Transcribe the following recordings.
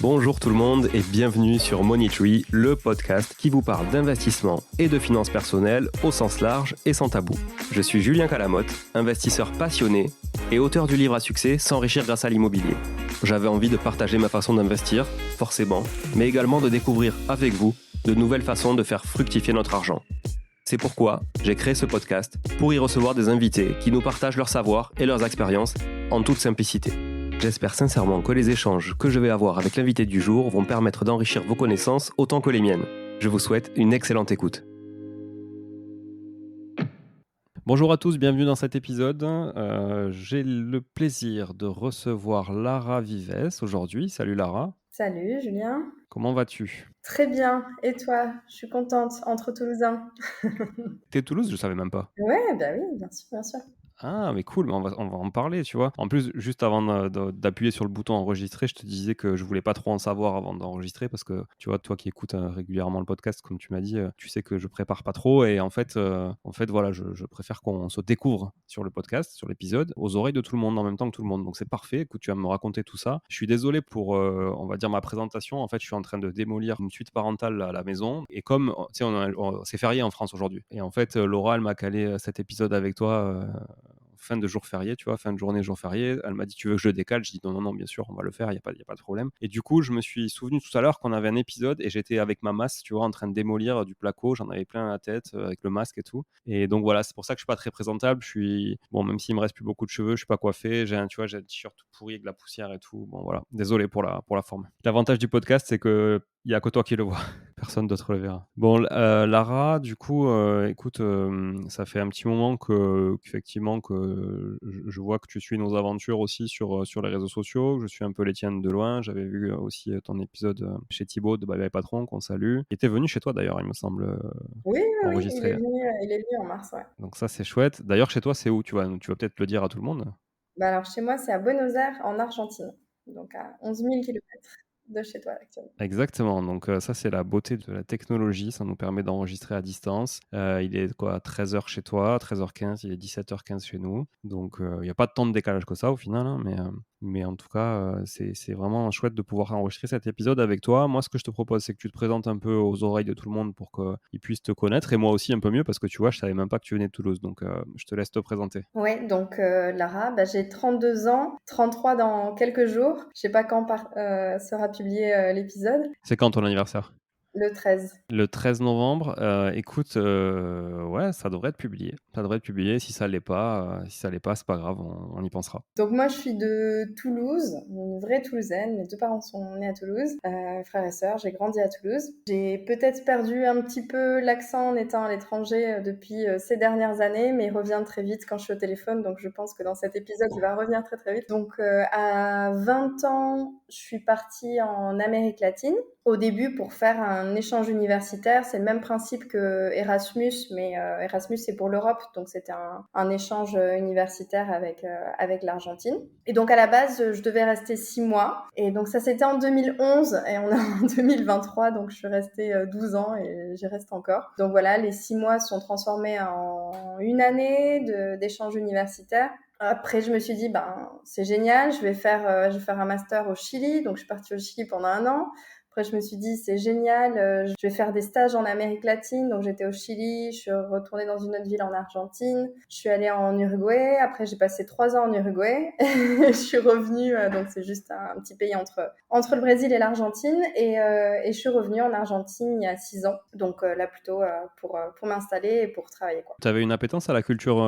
Bonjour tout le monde et bienvenue sur Money Tree, le podcast qui vous parle d'investissement et de finances personnelles au sens large et sans tabou. Je suis Julien Calamotte, investisseur passionné et auteur du livre à succès S'enrichir grâce à l'immobilier. J'avais envie de partager ma façon d'investir, forcément, mais également de découvrir avec vous de nouvelles façons de faire fructifier notre argent. C'est pourquoi j'ai créé ce podcast pour y recevoir des invités qui nous partagent leur savoir et leurs expériences en toute simplicité. J'espère sincèrement que les échanges que je vais avoir avec l'invité du jour vont permettre d'enrichir vos connaissances autant que les miennes. Je vous souhaite une excellente écoute. Bonjour à tous, bienvenue dans cet épisode. J'ai le plaisir de recevoir Lara Vives aujourd'hui. Salut Lara. Salut Julien. Comment vas-tu ? Très bien. Et toi? Je suis contente, entre Toulousains. T'es de Toulouse, je savais même pas. Ouais, bah oui, bien sûr, bien sûr. Ah, mais cool, mais on va en parler, tu vois. En plus, juste avant d'appuyer sur le bouton enregistrer, je te disais que je voulais pas trop en savoir avant d'enregistrer parce que, tu vois, toi qui écoutes régulièrement le podcast, comme tu m'as dit, tu sais que je prépare pas trop et en fait, voilà, je préfère qu'on se découvre sur le podcast, sur l'épisode, aux oreilles de tout le monde en même temps que tout le monde. Donc c'est parfait. Écoute, tu vas me raconter tout ça. Je suis désolé pour, on va dire, ma présentation. En fait, je suis en train de démolir une suite parentale à la maison et comme, tu sais, c'est férié en France aujourd'hui. Et en fait, Laura, elle m'a calé cet épisode avec toi. Fin de jour férié, tu vois, fin de journée, jour férié. Elle m'a dit, tu veux que je le décale? Je dis, non, non, non, bien sûr, on va le faire, il n'y a pas de problème. Et du coup, je me suis souvenu tout à l'heure qu'on avait un épisode et j'étais avec ma masse, tu vois, en train de démolir du placo. J'en avais plein la tête avec le masque et tout. Et donc voilà, c'est pour ça que je suis pas très présentable. Je suis, bon, même s'il me reste plus beaucoup de cheveux, je suis pas coiffé. Tu vois, j'ai un t-shirt tout pourri avec de la poussière et tout. Bon, voilà. Désolé pour la forme. L'avantage du podcast, c'est que il n'y a que toi qui le vois. Personne d'autre le verra. Bon, Lara, du coup, écoute, ça fait un petit moment qu'effectivement, que je vois que tu suis nos aventures aussi sur les réseaux sociaux. Je suis un peu les tiennes de loin. J'avais vu aussi ton épisode chez Thibaut de Bye Bye Patron, qu'on salue. Il était venu chez toi d'ailleurs, il me semble, Oui, oui, oui, enregistrer. il est venu en mars, ouais. Donc ça, c'est chouette. D'ailleurs, chez toi, c'est où? Tu vas peut-être le dire à tout le monde. Bah alors chez moi, c'est à Buenos Aires, en Argentine. Donc à 11 000 kilomètres de chez toi actuellement. Exactement, donc ça c'est la beauté de la technologie, ça nous permet d'enregistrer à distance. Il est quoi, 13h chez toi, 13h15, il est 17h15 chez nous, donc il n'y a pas tant de décalage que ça au final, hein, mais en tout cas c'est vraiment chouette de pouvoir enregistrer cet épisode avec toi. Moi ce que je te propose c'est que tu te présentes un peu aux oreilles de tout le monde pour qu'ils puissent te connaître, et moi aussi un peu mieux parce que tu vois je savais même pas que tu venais de Toulouse, donc je te laisse te présenter. Ouais, donc Lara, bah, j'ai 32 ans, 33 dans quelques jours. Je sais pas quand sera publié l'épisode. C'est quand ton anniversaire? Le 13. Le 13 novembre, écoute, ouais, ça devrait être publié. Ça devrait être publié. Si ça l'est pas, c'est pas grave, on y pensera. Donc moi, je suis de Toulouse, une vraie Toulousaine. Mes deux parents sont nés à Toulouse, frères et sœurs. J'ai grandi à Toulouse. J'ai peut-être perdu un petit peu l'accent en étant à l'étranger depuis ces dernières années, mais il revient très vite quand je suis au téléphone. Donc je pense que dans cet épisode, il va revenir très très vite. Donc à 20 ans, je suis partie en Amérique latine. Au début, pour faire un échange universitaire, c'est le même principe que Erasmus, mais Erasmus c'est pour l'Europe, donc c'était un échange universitaire avec l'Argentine. Et donc à la base, je devais rester 6 mois. Et donc ça c'était en 2011 et on est en 2023, donc je suis restée 12 ans et j'y reste encore. Donc voilà, les 6 mois sont transformés en une année d'échange universitaire. Après, je me suis dit, ben, c'est génial, je vais faire un master au Chili. Donc, je suis partie au Chili pendant 1 an. Après, je me suis dit, c'est génial, je vais faire des stages en Amérique latine. Donc, j'étais au Chili, je suis retournée dans une autre ville en Argentine. Je suis allée en Uruguay. Après, j'ai passé 3 ans en Uruguay. Je suis revenue, donc c'est juste un petit pays entre le Brésil et l'Argentine. Et je suis revenue en Argentine il y a 6 ans. Donc, là, plutôt pour m'installer et pour travailler, quoi. Tu avais une appétence à la culture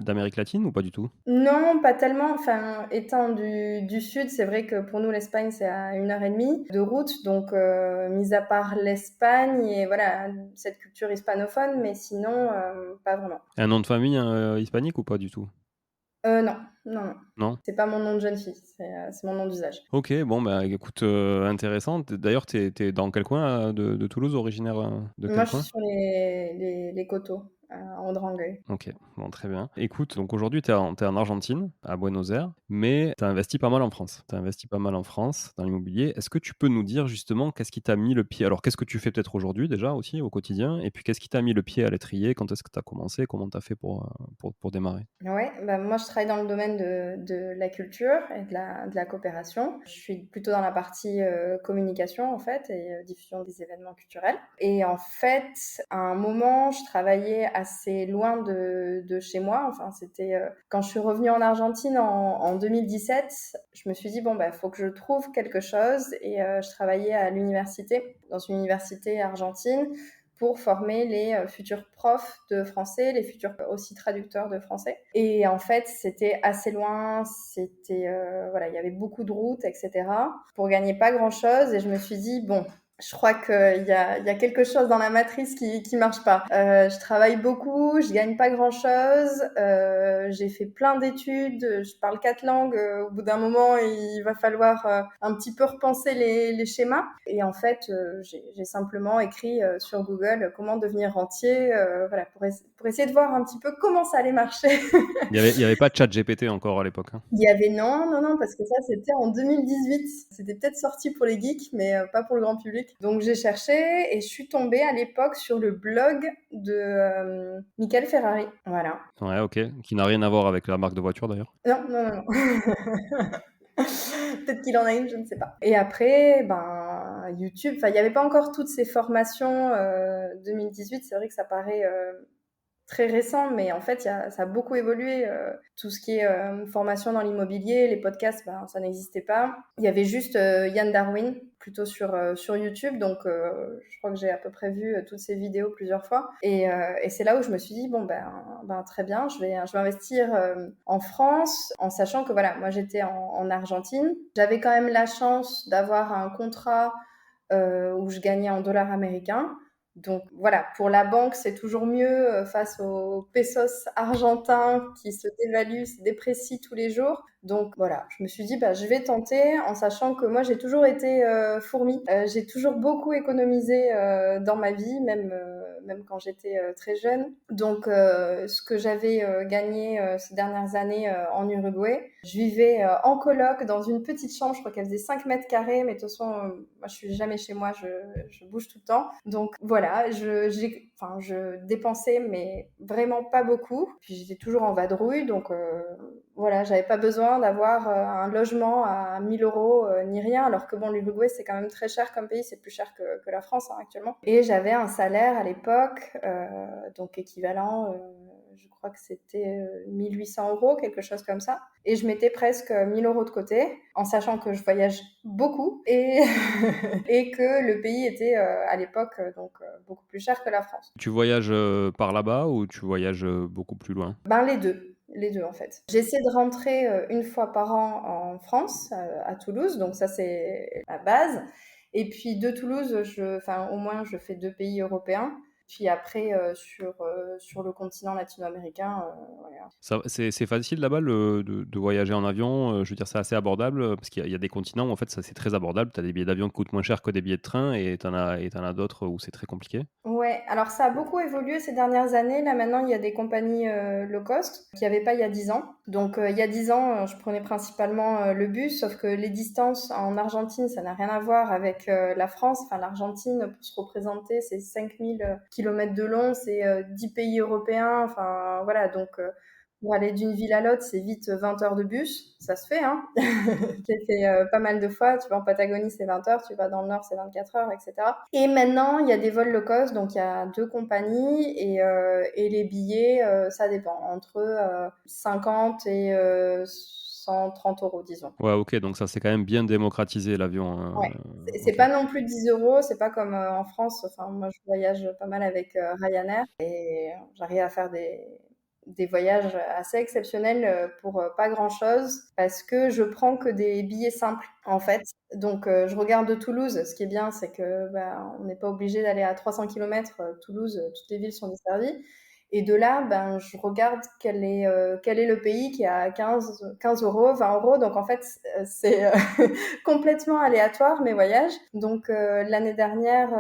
d'Amérique latine ou pas du tout? Non, pas tellement. Enfin, étant du sud, c'est vrai que pour nous, l'Espagne, c'est à 1 heure et demie de route. Donc, mis à part l'Espagne et voilà, cette culture hispanophone, mais sinon, pas vraiment. Un nom de famille hispanique ou pas du tout? Non, non, non. Non? C'est pas mon nom de jeune fille, c'est mon nom d'usage. Ok, bon, bah écoute, intéressant. D'ailleurs, t'es dans quel coin de Toulouse, originaire de Moi, quel je suis coin? sur les coteaux, en Drangueil. OK, bon très bien. Écoute, donc aujourd'hui tu es en Argentine, à Buenos Aires, mais tu as investi pas mal en France. Tu as investi pas mal en France dans l'immobilier. Est-ce que tu peux nous dire justement qu'est-ce qui t'a mis le pied alors qu'est-ce que tu fais peut-être aujourd'hui déjà aussi au quotidien? Et puis qu'est-ce qui t'a mis le pied à l'étrier? Quand est-ce que tu as commencé? Comment tu as fait pour démarrer? Ouais, bah, moi je travaille dans le domaine de la culture et de la coopération. Je suis plutôt dans la partie communication en fait et diffusion des événements culturels. Et en fait, à un moment, je travaillais assez loin de chez moi. Enfin, c'était quand je suis revenue en Argentine en 2017, je me suis dit bon bah faut que je trouve quelque chose et je travaillais à l'université, dans une université argentine pour former les futurs profs de français, les futurs aussi traducteurs de français. Et en fait, c'était assez loin, c'était voilà, il y avait beaucoup de routes, etc. Pour gagner pas grand-chose. Et je me suis dit bon, je crois qu'il y a quelque chose dans la matrice qui marche pas. Je travaille beaucoup, je gagne pas grand-chose, j'ai fait plein d'études, je parle 4 langues. Au bout d'un moment, il va falloir un petit peu repenser les schémas. Et en fait, j'ai simplement écrit sur Google comment devenir rentier, voilà, pour essayer de voir un petit peu comment ça allait marcher. Il y avait pas ChatGPT encore à l'époque, hein? Il y avait non, non, non, parce que ça, c'était en 2018. C'était peut-être sorti pour les geeks, mais pas pour le grand public. Donc j'ai cherché et je suis tombée à l'époque sur le blog de Michael Ferrari. Voilà. Ouais, OK, qui n'a rien à voir avec la marque de voiture d'ailleurs. Non, non, non, non. Peut-être qu'il en a une, je ne sais pas. Et après, ben, YouTube, enfin, il n'y avait pas encore toutes ces formations 2018. C'est vrai que ça paraît très récent, mais en fait, ça a beaucoup évolué. Tout ce qui est formation dans l'immobilier, les podcasts, ben, ça n'existait pas. Il y avait juste Yann Darwin, plutôt sur YouTube. Donc, je crois que j'ai à peu près vu toutes ces vidéos plusieurs fois. Et c'est là où je me suis dit, bon, ben très bien, je vais investir en France, en sachant que, voilà, moi, j'étais en Argentine. J'avais quand même la chance d'avoir un contrat où je gagnais en dollars américains. Donc voilà, pour la banque, c'est toujours mieux face aux pesos argentins qui se dévaluent, se déprécient tous les jours. Donc voilà, je me suis dit, bah, je vais tenter en sachant que moi, j'ai toujours été fourmi. J'ai toujours beaucoup économisé dans ma vie, même quand j'étais très jeune. Donc ce que j'avais gagné ces dernières années en Uruguay, je vivais en coloc dans une petite chambre, je crois qu'elle faisait 5 mètres carrés, mais de toute façon, moi je suis jamais chez moi, je bouge tout le temps. Donc voilà, je dépensais, mais vraiment pas beaucoup. Puis j'étais toujours en vadrouille, donc voilà, j'avais pas besoin d'avoir un logement à 1000 euros ni rien, alors que bon, l'Uruguay c'est quand même très cher comme pays, c'est plus cher que la France hein, actuellement. Et j'avais un salaire à l'époque, donc équivalent. Je crois que c'était 1800 euros, quelque chose comme ça. Et je mettais presque 1000 euros de côté, en sachant que je voyage beaucoup et, et que le pays était à l'époque donc beaucoup plus cher que la France. Tu voyages, par là-bas ou tu voyages, beaucoup plus loin? Ben les deux en fait. J'essaie de rentrer une fois par an en France, à Toulouse, donc ça c'est la base. Et puis de Toulouse, enfin au moins je fais 2 pays européens. Puis après sur le continent latino-américain, voilà. Ça c'est facile là-bas de voyager en avion? Je veux dire, c'est assez abordable, parce qu'il y a des continents où en fait ça c'est très abordable. Tu as des billets d'avion qui coûtent moins cher que des billets de train et tu en as d'autres où c'est très compliqué? Ouais, alors ça a beaucoup évolué ces dernières années. Là maintenant, il y a des compagnies low cost qu'il n'y avait pas il y a 10 ans. Donc il y a 10 ans, je prenais principalement le bus, sauf que les distances en Argentine, ça n'a rien à voir avec la France. Enfin, l'Argentine, pour se représenter, c'est 5000 kilomètres de long, c'est 10 pays européens. Enfin voilà, donc pour aller d'une ville à l'autre, c'est vite 20 heures de bus. Ça se fait, hein. J'ai fait pas mal de fois. Tu vas en Patagonie, c'est 20 heures. Tu vas dans le Nord, c'est 24 heures, etc. Et maintenant, il y a des vols low cost. Donc, il y a 2 compagnies et les billets, ça dépend. Entre 50 et 130 euros, disons. Ouais, OK, donc ça s'est quand même bien démocratisé l'avion, Ouais. C'est OK. pas non plus 10 euros. C'est pas comme en France. Enfin, moi, je voyage pas mal avec Ryanair et j'arrive à faire des voyages assez exceptionnels pour pas grand-chose parce que je prends que des billets simples en fait. Donc je regarde de Toulouse. Ce qui est bien, c'est que on n'est pas obligé d'aller à 300 km. Toulouse, toutes les villes sont desservies. Et de là, ben, je regarde quel est le pays qui est à 15 euros, 20 euros. Donc en fait, c'est complètement aléatoire mes voyages. Donc l'année dernière,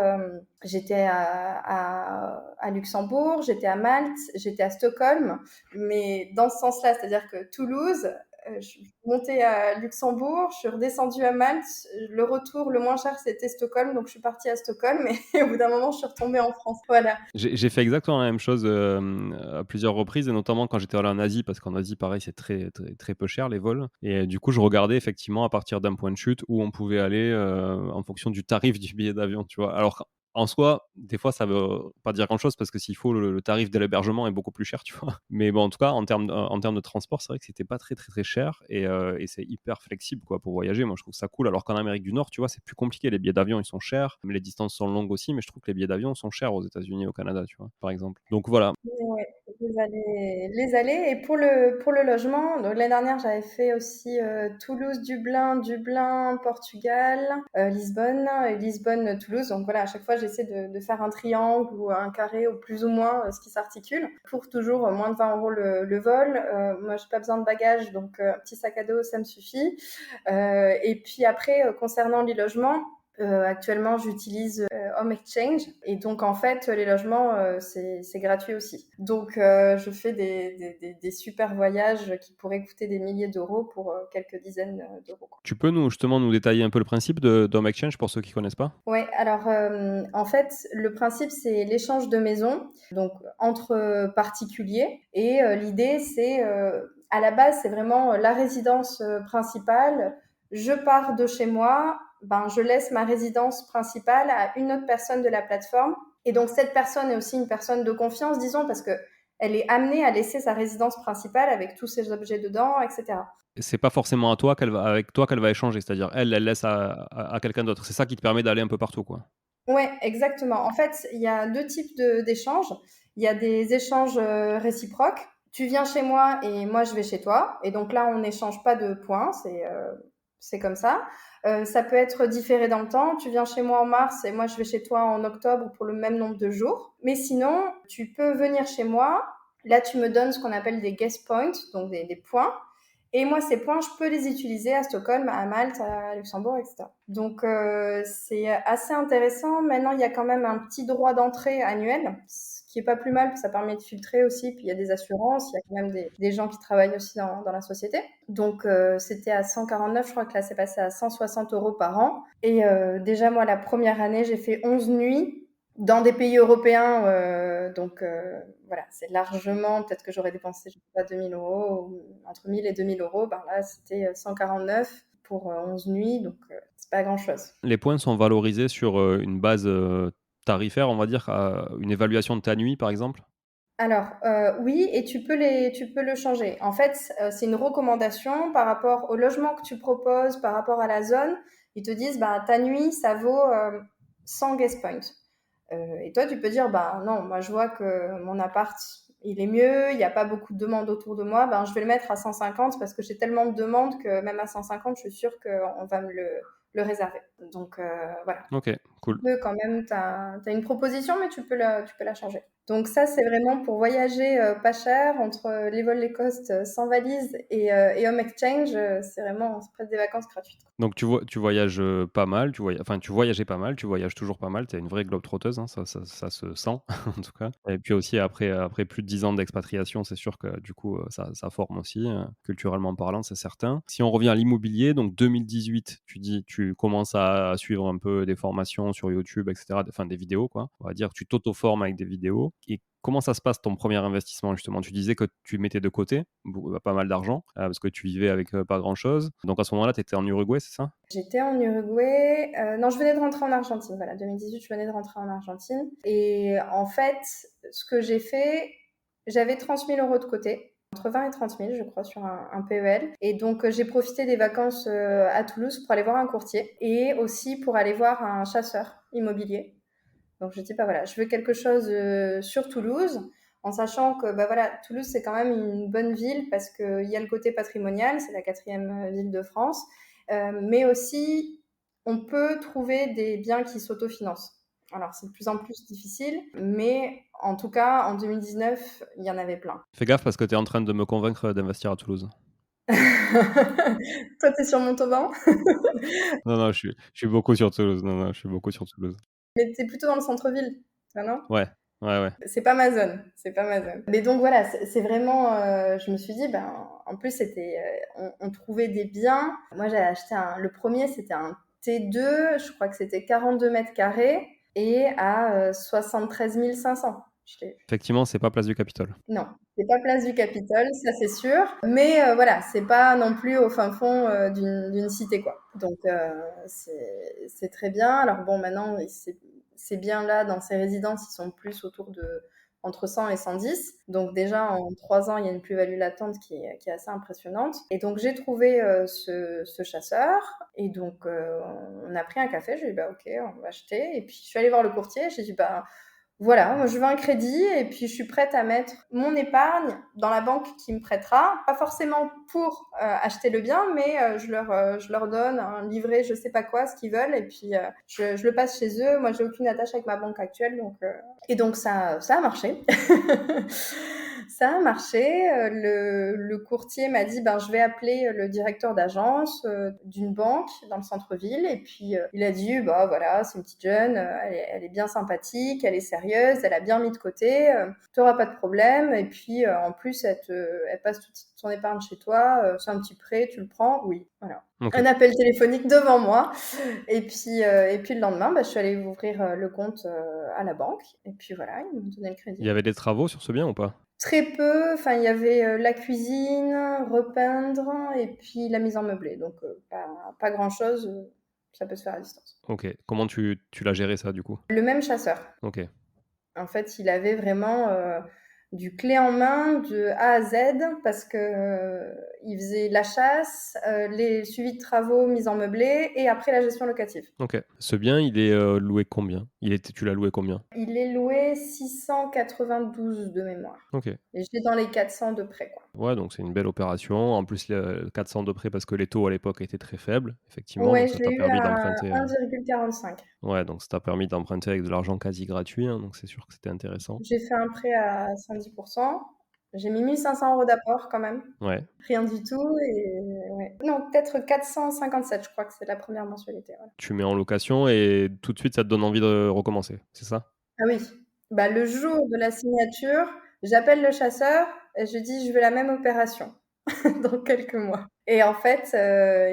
j'étais à Luxembourg, j'étais à Malte, j'étais à Stockholm. Mais dans ce sens-là, c'est-à-dire que Toulouse, je suis montée à Luxembourg, je suis redescendue à Malte. Le retour, le moins cher, c'était Stockholm. Donc je suis partie à Stockholm et au bout d'un moment, je suis retombée en France. Voilà. J'ai fait exactement la même chose, à plusieurs reprises et notamment quand j'étais allé en Asie parce qu'en Asie, pareil, c'est très, très, très peu cher les vols et du coup, je regardais effectivement à partir d'un point de chute où on pouvait aller, en fonction du tarif du billet d'avion, tu vois? Alors qu'en soi, des fois, ça veut pas dire grand-chose parce que s'il faut le tarif de l'hébergement est beaucoup plus cher, tu vois? Mais bon, en tout cas, en termes de transport, c'est vrai que c'était pas très, très, très cher et c'est hyper flexible, quoi, pour voyager. Moi, je trouve ça cool alors qu'en Amérique du Nord, tu vois, c'est plus compliqué. Les billets d'avion, ils sont chers, mais les distances sont longues aussi, mais je trouve que les billets d'avion sont chers aux États-Unis et au Canada, tu vois, par exemple. Donc voilà. Ouais, les allées. Et pour le logement, donc l'année dernière, j'avais fait aussi Toulouse, Dublin, Dublin, Portugal, Lisbonne, et Lisbonne, Toulouse. Donc voilà, à chaque fois, j'essaie de faire un triangle ou un carré ou plus ou moins ce qui s'articule pour toujours moins de 20 euros le vol. Moi, j'ai pas besoin de bagages, donc un petit sac à dos, ça me suffit. Et puis après, concernant les logements, actuellement, j'utilise Home Exchange et donc en fait, les logements, c'est gratuit aussi. Donc, je fais des super voyages qui pourraient coûter des milliers d'euros pour quelques dizaines d'euros. Tu peux justement nous détailler un peu le principe de d'Home Exchange pour ceux qui connaissent pas? Ouais, alors en fait, le principe c'est l'échange de maisons, donc entre particuliers. Et l'idée c'est, à la base, c'est vraiment la résidence principale. Je pars de chez moi, ben je laisse ma résidence principale à une autre personne de la plateforme. Et donc cette personne est aussi une personne de confiance, disons, parce que elle est amenée à laisser sa résidence principale avec tous ses objets dedans, etc. C'est pas forcément avec toi qu'elle va échanger, c'est-à-dire elle laisse à quelqu'un d'autre. C'est ça qui te permet d'aller un peu partout, quoi? Ouais, exactement. En fait, il y a deux types d'échanges. Il y a des échanges réciproques. Tu viens chez moi et moi je vais chez toi. Et donc là, on n'échange pas de points. C'est comme ça. Ça peut être différé dans le temps. Tu viens chez moi en mars et moi je vais chez toi en octobre pour le même nombre de jours. Mais sinon, tu peux venir chez moi. Là, tu me donnes ce qu'on appelle des guest points, donc des points. Et moi, ces points, je peux les utiliser à Stockholm, à Malte, à Luxembourg, etc. Donc, c'est assez intéressant. Maintenant, il y a quand même un petit droit d'entrée annuel, ce qui est pas plus mal, parce que ça permet de filtrer aussi. Puis, il y a des assurances, il y a quand même des gens qui travaillent aussi dans la société. Donc, c'était à 149, je crois que là, c'est passé à 160 euros par an. Et déjà, moi, la première année, j'ai fait 11 nuits dans des pays européens, donc voilà, c'est largement, peut-être que j'aurais dépensé, je sais pas, 2000 euros, ou entre 1000 et 2000 euros, ben là, c'était 149 pour 11 nuits, donc c'est pas grand-chose. Les points sont valorisés sur, une base, tarifaire, on va dire, une évaluation de ta nuit, par exemple? Alors, oui, et tu peux le changer. En fait, c'est une recommandation par rapport au logement que tu proposes, par rapport à la zone. Ils te disent, bah, ta nuit, ça vaut 100 guest points. Et toi, tu peux dire, bah non, moi je vois que mon appart, il est mieux, il n'y a pas beaucoup de demandes autour de moi, ben je vais le mettre à 150 parce que j'ai tellement de demandes que même à 150, je suis sûre qu'on va me le réserver. Donc voilà. OK, Tu cool. peux quand même, tu as une proposition, mais tu peux la changer. Donc ça, c'est vraiment pour voyager pas cher entre les vols les cost sans valise et Home Exchange, c'est vraiment c'est presque des vacances gratuites. Donc tu voyages, pas mal, tu voyageais pas mal, tu voyages toujours pas mal, tu es une vraie globe-trotteuse, hein, ça se sent en tout cas et puis aussi après plus de 10 ans d'expatriation, c'est sûr que du coup, ça forme aussi, culturellement parlant, c'est certain. Si on revient à l'immobilier, donc 2018, tu dis tu commences à suivre un peu des formations sur YouTube et cetera, enfin des vidéos quoi. On va dire tu t'auto-formes avec des vidéos et comment ça se passe ton premier investissement justement? Tu disais que tu mettais de côté pas mal d'argent, parce que tu vivais avec, pas grand-chose. Donc à ce moment-là, tu étais en Uruguay, c'est ça? J'étais en Uruguay. Non, je venais de rentrer en Argentine. Voilà, 2018, je venais de rentrer en Argentine. Et en fait, ce que j'ai fait, j'avais 30 000 euros de côté, entre 20 et 30 000, je crois, sur un PEL. Et donc, j'ai profité des vacances à Toulouse pour aller voir un courtier et aussi pour aller voir un chasseur immobilier. Donc, je dis, bah voilà, je veux quelque chose sur Toulouse, en sachant que bah voilà, Toulouse, c'est quand même une bonne ville parce qu'il y a le côté patrimonial, c'est la quatrième ville de France, mais aussi, on peut trouver des biens qui s'autofinancent. Alors, c'est de plus en plus difficile, mais en tout cas, en 2019, il y en avait plein. Fais gaffe parce que tu es en train de me convaincre d'investir à Toulouse. Toi, tu es sur Montauban? Non, non, je suis beaucoup sur Toulouse. Non, non, je suis beaucoup sur Toulouse. Mais tu es plutôt dans le centre-ville, toi, non? Ouais, ouais, ouais. C'est pas ma zone, c'est pas ma zone. Mais donc voilà, c'est vraiment, je me suis dit, ben, en plus, c'était, on trouvait des biens. Moi, j'avais acheté le premier, c'était un T2, je crois que c'était 42 mètres carrés et à 73 500. Effectivement, c'est pas place du Capitole. Non, c'est pas place du Capitole, ça c'est sûr. Mais voilà, c'est pas non plus au fin fond d'une cité, quoi. Donc c'est très bien. Alors bon, maintenant, ces biens-là, dans ces résidences, ils sont plus autour de entre 100 et 110. Donc déjà, en 3 ans, il y a une plus-value latente qui est assez impressionnante. Et donc j'ai trouvé ce chasseur. Et donc on a pris un café. J'ai dit, bah ok, on va acheter. Et puis je suis allée voir le courtier. J'ai dit, bah voilà, moi je veux un crédit et puis je suis prête à mettre mon épargne dans la banque qui me prêtera, pas forcément pour acheter le bien, mais je leur donne un livret, je sais pas quoi, ce qu'ils veulent, et puis je le passe chez eux. Moi, j'ai aucune attache avec ma banque actuelle, donc et donc ça a marché. Ça a marché. Le courtier m'a dit, ben, je vais appeler le directeur d'agence d'une banque dans le centre-ville. Et puis, il a dit, bah voilà, c'est une petite jeune, elle est bien sympathique, elle est sérieuse, elle a bien mis de côté, tu n'auras pas de problème. Et puis, en plus, elle passe toute son épargne chez toi, c'est un petit prêt, tu le prends? Oui, voilà. Ok. Un appel téléphonique devant moi. Et puis le lendemain, bah, je suis allée ouvrir le compte à la banque. Et puis voilà, ils m'ont donné le crédit. Il y avait des travaux sur ce bien ou pas? Très peu, enfin il y avait la cuisine, repeindre et puis la mise en meublé. Donc pas grand-chose, ça peut se faire à distance. Ok. Comment tu l'as géré ça du coup? Le même chasseur. Ok. En fait, il avait vraiment du clé en main de A à Z parce que il faisait la chasse, les suivis de travaux, mise en meublé et après la gestion locative. Ok. Ce bien, il est loué combien? Tu l'as loué combien? Il est loué 692 de mémoire. Ok. Et j'étais dans les 400 de près, quoi. Ouais, donc c'est une belle opération. En plus, 400 de prêt parce que les taux à l'époque étaient très faibles, effectivement. Ouais, Donc je ça l'ai t'a eu permis à d'emprunter. 1,45. Ouais, donc ça t'a permis d'emprunter avec de l'argent quasi gratuit, hein, donc c'est sûr que c'était intéressant. J'ai fait un prêt à 110%. J'ai mis 1500 euros d'apport quand même. Ouais. Rien du tout. Et ouais. Non, peut-être 457, je crois que c'est la première mensualité. Voilà. Tu mets en location et tout de suite, ça te donne envie de recommencer, c'est ça? Ah oui. Bah, le jour de la signature, j'appelle le chasseur et je dis je veux la même opération dans quelques mois. Et en fait,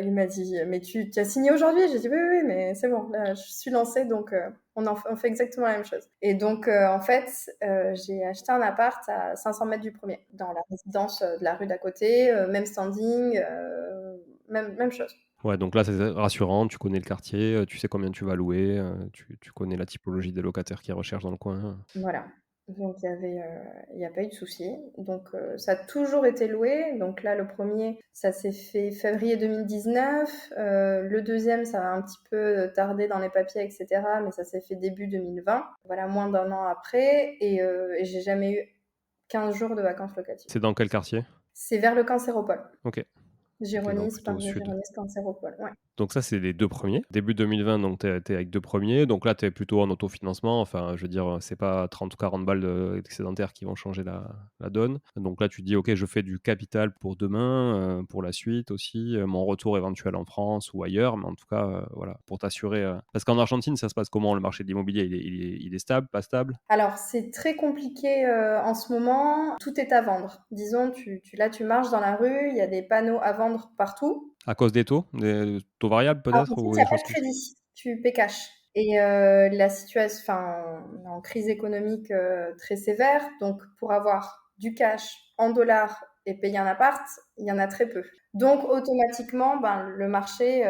il m'a dit mais tu as signé aujourd'hui? J'ai dit oui, oui, oui, mais c'est bon, là, je suis lancée, donc on fait exactement la même chose. Et donc, en fait, j'ai acheté un appart à 500 mètres du premier, dans la résidence de la rue d'à côté, même standing, même chose. Ouais, donc là, c'est rassurant, tu connais le quartier, tu sais combien tu vas louer, tu connais la typologie des locataires qui recherchent dans le coin. Voilà. Donc il n'y a pas eu de souci. Donc ça a toujours été loué. Donc là, le premier, ça s'est fait février 2019. Le deuxième, ça a un petit peu tardé dans les papiers, etc. Mais ça s'est fait début 2020. Voilà, moins d'un an après. Et j'ai jamais eu 15 jours de vacances locatives. C'est dans quel quartier? C'est vers le Cancéropole. Ok. Ok, donc Gironise, plutôt au Parc de sud. Gironise, Cancéropole. Ouais. Donc ça, c'est les 2 premiers. Début 2020, donc tu es avec 2 premiers. Donc là, tu es plutôt en autofinancement. Enfin, je veux dire, c'est pas 30 ou 40 balles d'excédentaire qui vont changer la donne. Donc là, tu te dis: «OK, je fais du capital pour demain, pour la suite aussi, mon retour éventuel en France ou ailleurs». Mais en tout cas, voilà, pour t'assurer, parce qu'en Argentine, ça se passe comment le marché de l'immobilier? Il est stable, pas stable? Alors, c'est très compliqué en ce moment. Tout est à vendre. Disons, là, tu marches dans la rue, il y a des panneaux à vendre partout. À cause des taux? Des taux variables Alors, en peut-être fait, il ou n'y a des pas choses de comme ça? crédit. Tu paies cash. Et la situation, enfin, on est en crise économique très sévère. Donc, pour avoir du cash en dollars et payer un appart, il y en a très peu. Donc, automatiquement, ben, le marché,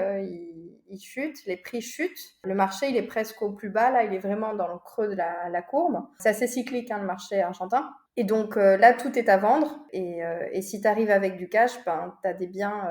il chute, les prix chutent. Le marché, il est presque au plus bas. Là, il est vraiment dans le creux de la courbe. C'est assez cyclique, hein, le marché argentin. Et donc, là, tout est à vendre. Et si tu arrives avec du cash, ben, tu as des biens,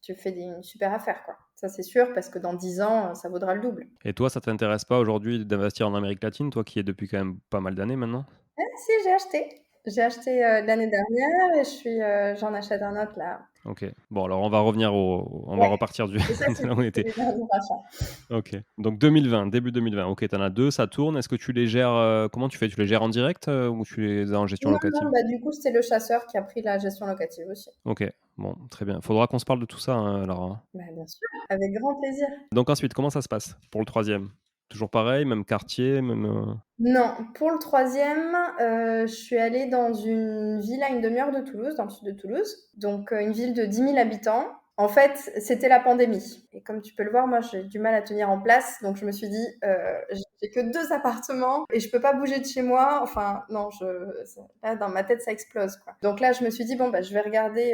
tu fais une super affaire, quoi. Ça, c'est sûr, parce que dans 10 ans, ça vaudra le double. Et toi, ça t'intéresse pas aujourd'hui d'investir en Amérique latine, toi qui es depuis quand même pas mal d'années maintenant? Ah si, j'ai acheté. J'ai acheté l'année dernière et j'en achète un autre là. OK. Bon, alors on va Ouais, repartir du et ça, de là où on c'est était. les derniers achats. OK. Donc 2020, début 2020. OK, tu en as 2, ça tourne. Est-ce que tu les gères, comment tu fais? Tu les gères en direct, ou tu les as en gestion Non, non, locative? bah, du coup, c'est le chasseur qui a pris la gestion locative aussi. OK. Bon, très bien. Faudra qu'on se parle de tout ça, hein, alors, hein. Bah, bien sûr, avec grand plaisir. Donc ensuite, comment ça se passe pour le troisième? Toujours pareil, même quartier, même, Non, pour le troisième, je suis allée dans une ville à 1/2 heure de Toulouse, dans le sud de Toulouse, donc une ville de 10 000 habitants. En fait, c'était la pandémie et comme tu peux le voir, moi, j'ai du mal à tenir en place, donc je me suis dit: «J'ai que 2 appartements et je peux pas bouger de chez moi». Enfin non, là, dans ma tête, ça explose, quoi. Donc là, je me suis dit: «Bon, bah, je vais regarder,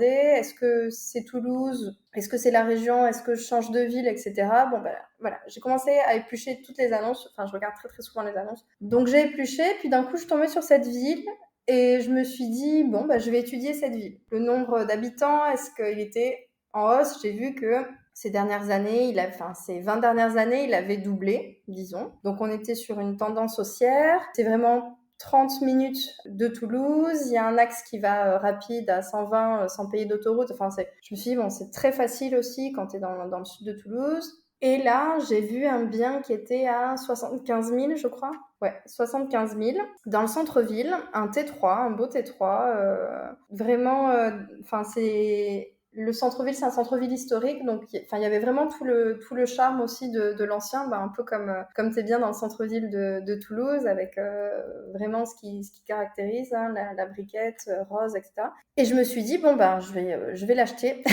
est-ce que c'est Toulouse? Est-ce que c'est la région? Est-ce que je change de ville?» et cetera. Bon, bah, voilà, j'ai commencé à éplucher toutes les annonces. Enfin, je regarde très, très souvent les annonces. Donc j'ai épluché, puis d'un coup, je suis tombée sur cette ville et je me suis dit: «Bon, bah, je vais étudier cette ville». Le nombre d'habitants, est-ce qu'il était en hausse? J'ai vu que ces dernières années, ces 20 dernières années, il avait doublé, disons. Donc on était sur une tendance haussière. C'est vraiment 30 minutes de Toulouse. Il y a un axe qui va rapide à 120 sans payer d'autoroute. Enfin, je me suis dit, bon, c'est très facile aussi quand tu es dans le sud de Toulouse. Et là, j'ai vu un bien qui était à 75 000, je crois. Ouais, 75 000, dans le centre-ville, un T3, un beau T3. Vraiment, enfin, le centre-ville, c'est un centre-ville historique, donc il y avait vraiment tout le charme aussi de l'ancien, un peu comme t'es bien dans le centre-ville de Toulouse, avec vraiment ce qui caractérise, hein, la briquette rose, etc. Et je me suis dit, bon, je vais l'acheter,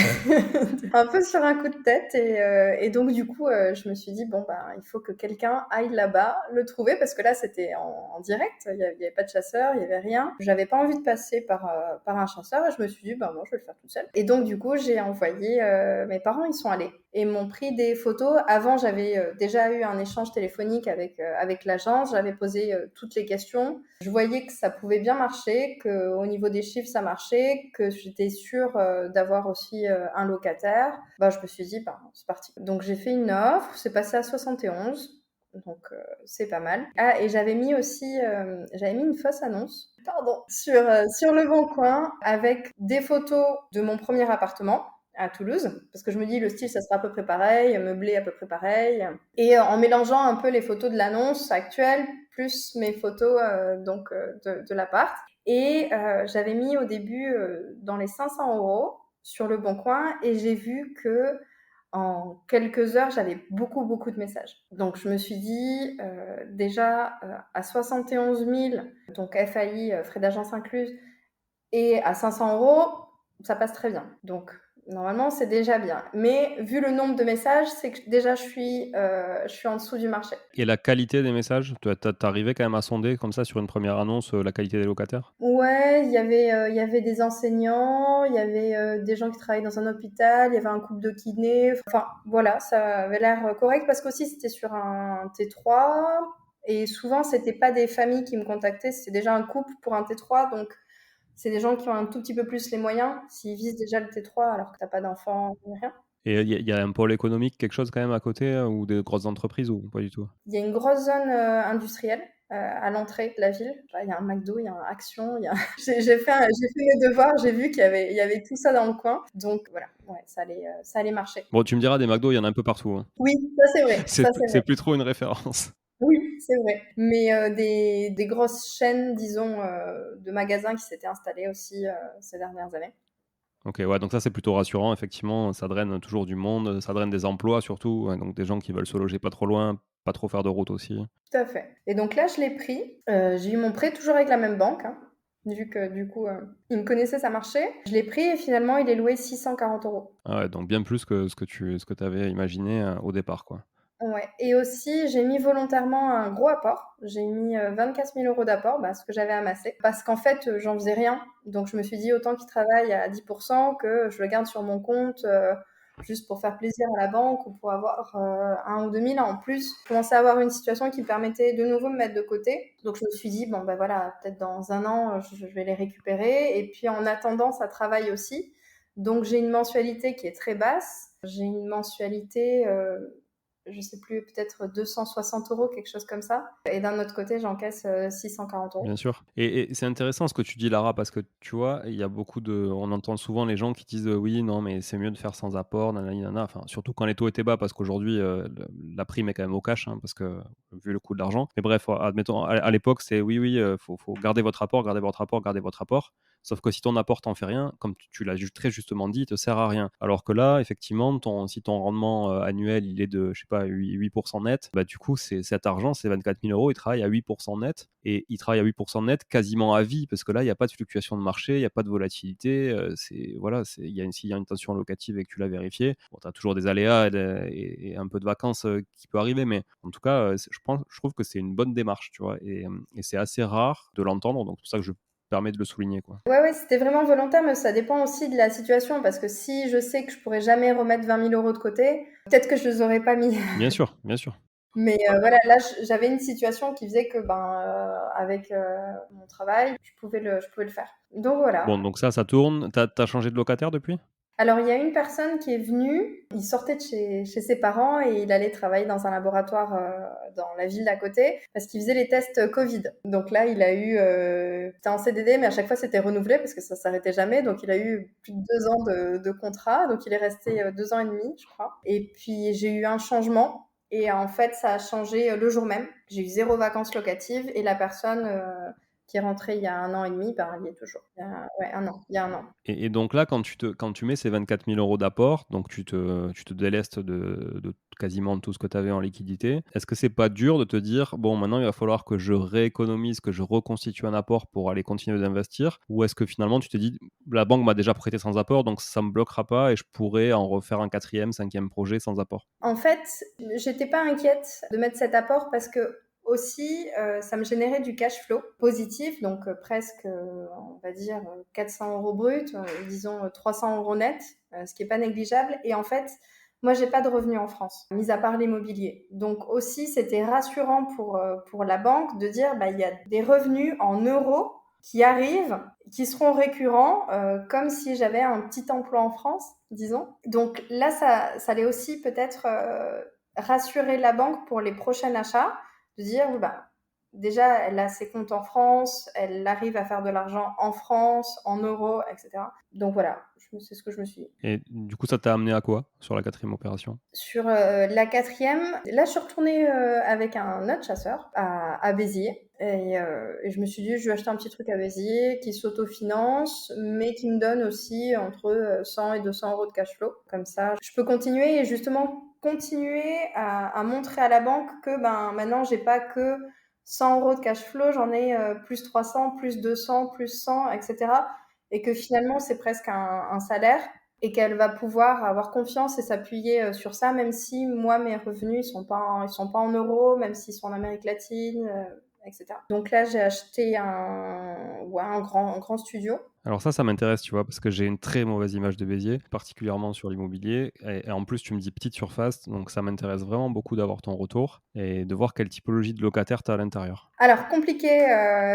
un peu sur un coup de tête, et donc du coup, je me suis dit, bon, il faut que quelqu'un aille là-bas, le trouver, parce que là, c'était en direct, il y avait pas de chasseur, il y avait rien. J'avais pas envie de passer par un chasseur, et je me suis dit, non, je vais le faire toute seule. Et donc du coup, j'ai envoyé, mes parents, ils sont allés et m'ont pris des photos. Avant, j'avais déjà eu un échange téléphonique avec l'agence, j'avais posé toutes les questions. Je voyais que ça pouvait bien marcher, qu'au niveau des chiffres, ça marchait, que j'étais sûre d'avoir aussi un locataire. Je me suis dit, c'est parti. Donc j'ai fait une offre, c'est passé à 71. Donc c'est pas mal. Ah, et j'avais mis aussi une fausse annonce, pardon, sur Le Bon Coin, avec des photos de mon premier appartement à Toulouse, parce que je me dis le style ça sera à peu près pareil, meublé à peu près pareil, et en mélangeant un peu les photos de l'annonce actuelle plus mes photos de l'appart. Et j'avais mis au début dans les 500 € sur Le Bon Coin, et j'ai vu que en quelques heures, j'avais beaucoup, beaucoup de messages. Donc, je me suis dit, déjà, à 71 000, donc FAI, frais d'agence incluse, et à 500 €, ça passe très bien. Donc, normalement, c'est déjà bien. Mais vu le nombre de messages, c'est que déjà, je suis en dessous du marché. et la qualité des messages? Tu arrivé quand même à sonder comme ça sur une première annonce, la qualité des locataires? Ouais, il y avait des enseignants, il y avait des gens qui travaillaient dans un hôpital, il y avait un couple de kinés. Enfin, voilà, ça avait l'air correct, parce qu'aussi c'était sur un T3, et souvent c'était pas des familles qui me contactaient, c'était déjà un couple pour un T3, donc c'est des gens qui ont un tout petit peu plus les moyens, s'ils visent déjà le T3 alors que t'as pas d'enfant ni rien. Et il y a un pôle économique, quelque chose quand même à côté, ou des grosses entreprises ou pas du tout? Il y a une grosse zone industrielle à l'entrée de la ville. Genre, il y a un McDo, il y a un Action, il y a j'ai fait mes devoirs, j'ai vu qu'il y avait tout ça dans le coin. Donc voilà, ouais, ça allait marcher. Bon, tu me diras, des McDo, il y en a un peu partout, hein. Oui, ça c'est vrai, C'est ça p c'est c'est vrai. plus trop une référence. Oui, c'est vrai. Mais des grosses chaînes, disons, de magasins qui s'étaient installées aussi ces dernières années. OK, ouais, donc ça, c'est plutôt rassurant effectivement, ça draine toujours du monde, ça draine des emplois surtout, ouais, donc des gens qui veulent se loger pas trop loin, pas trop faire de route aussi. Tout à fait. Et donc là, je l'ai pris. J'ai eu mon prêt toujours avec la même banque, hein, vu que du coup, ils me connaissaient, ça marchait. Je l'ai pris et finalement, il est loué 640 €. Ah ouais, donc bien plus que ce que tu avais imaginé, au départ, quoi. Ouais, et aussi, j'ai mis volontairement un gros apport. J'ai mis 24 000 € d'apport, ce que j'avais amassé. Parce qu'en fait, j'en faisais rien. Donc, je me suis dit, autant qu'il travaille à 10%, que je le garde sur mon compte, juste pour faire plaisir à la banque, ou pour avoir 1 ou 2 000 en plus. Je commençais à avoir une situation qui me permettait de nouveau de me mettre de côté. Donc, je me suis dit, bon, voilà, peut-être dans un an, je vais les récupérer. Et puis, en attendant, ça travaille aussi. Donc, j'ai une mensualité qui est très basse. J'ai une mensualité... je sais plus, peut-être 260 euros, quelque chose comme ça. Et d'un autre côté, j'encaisse 640 euros. Bien sûr. Et c'est intéressant ce que tu dis, Lara, parce que tu vois, il y a beaucoup on entend souvent les gens qui disent oui, non, mais c'est mieux de faire sans apport, nanani, nana. Enfin, surtout quand les taux étaient bas, parce qu'aujourd'hui, la prime est quand même au cash, hein, parce que vu le coût de l'argent. Mais bref, admettons, à l'époque, c'est oui, oui, faut garder votre apport, garder votre apport, garder votre apport. Sauf que si ton apport t'en fait rien, comme tu l'as très justement dit, il te sert à rien. Alors que là, effectivement, si ton rendement annuel il est de, je sais pas, 8% net, bah du coup, cet argent, c'est 24 000 euros, il travaille à 8% net et il travaille à 8% net quasiment à vie parce que là, il n'y a pas de fluctuation de marché, il n'y a pas de volatilité. S'il y a une tension locative et que tu l'as vérifié, bon, tu as toujours des aléas et un peu de vacances qui peut arriver, mais en tout cas, je trouve que c'est une bonne démarche, tu vois, et c'est assez rare de l'entendre, donc c'est pour ça que je permet de le souligner, quoi. Ouais, c'était vraiment volontaire, mais ça dépend aussi de la situation, parce que si je sais que je pourrais jamais remettre 20 000 euros de côté, peut-être que je les aurais pas mis. Bien sûr, bien sûr. Mais voilà, là, j'avais une situation qui faisait que, avec mon travail, je pouvais le faire. Donc Bon, voilà. donc ça tourne. T'as changé de locataire depuis? Alors, il y a une personne qui est venue, il sortait de chez ses parents et il allait travailler dans un laboratoire dans la ville d'à côté parce qu'il faisait les tests Covid. Donc là, il a eu, c'était en CDD, mais à chaque fois, c'était renouvelé parce que ça s'arrêtait jamais. Donc, il a eu plus de 2 ans de contrat. Donc, il est resté 2 ans et demi, je crois. Et puis, j'ai eu un changement. Et en fait, ça a changé le jour même. J'ai eu 0 vacances locatives et la personne qui est rentrée il y a 1 an et demi, elle y est toujours. Ouais, il y a un an. Et donc là, quand tu mets ces 24 000 euros d'apport, donc tu te délestes de quasiment tout ce que tu avais en liquidité, est-ce que c'est pas dur de te dire, bon, maintenant il va falloir que je rééconomise, que je reconstitue un apport pour aller continuer d'investir? Ou est-ce que finalement tu te dis, la banque m'a déjà prêté sans apport, donc ça me bloquera pas et je pourrais en refaire un quatrième, cinquième projet sans apport? En fait, j'étais pas inquiète de mettre cet apport parce que aussi, ça me générait du cash flow positif, donc presque, on va dire 400 euros brut, disons 300 euros net, ce qui est pas négligeable. Et en fait, moi, j'ai pas de revenus en France, mis à part l'immobilier. Donc aussi, c'était rassurant pour la banque de dire, il y a des revenus en euros qui arrivent, qui seront récurrents, comme si j'avais un petit emploi en France, disons. Donc là, ça allait aussi peut-être rassurer la banque pour les prochains achats, de dire, déjà, elle a ses comptes en France, elle arrive à faire de l'argent en France, en euros, etc. Donc voilà, c'est ce que je me suis dit. Et du coup, ça t'a amené à quoi sur la quatrième opération? Sur la quatrième, là, je suis retournée avec un autre chasseur à Béziers. Et je me suis dit, je vais acheter un petit truc à Béziers qui s'autofinance, mais qui me donne aussi entre 100 et 200 euros de cash flow. Comme ça, je peux continuer et justement continuer à montrer à la banque que maintenant, j'ai pas que 100 euros de cash flow, j'en ai plus 300, plus 200, plus 100, etc. Et que finalement, c'est presque un salaire et qu'elle va pouvoir avoir confiance et s'appuyer sur ça, même si moi, mes revenus, ils sont pas en euros, même s'ils sont en Amérique latine, etc. Donc là, j'ai acheté un grand studio. Alors ça m'intéresse, tu vois, parce que j'ai une très mauvaise image de Béziers, particulièrement sur l'immobilier. Et en plus, tu me dis petite surface, donc ça m'intéresse vraiment beaucoup d'avoir ton retour et de voir quelle typologie de locataire tu as à l'intérieur. Alors, compliqué,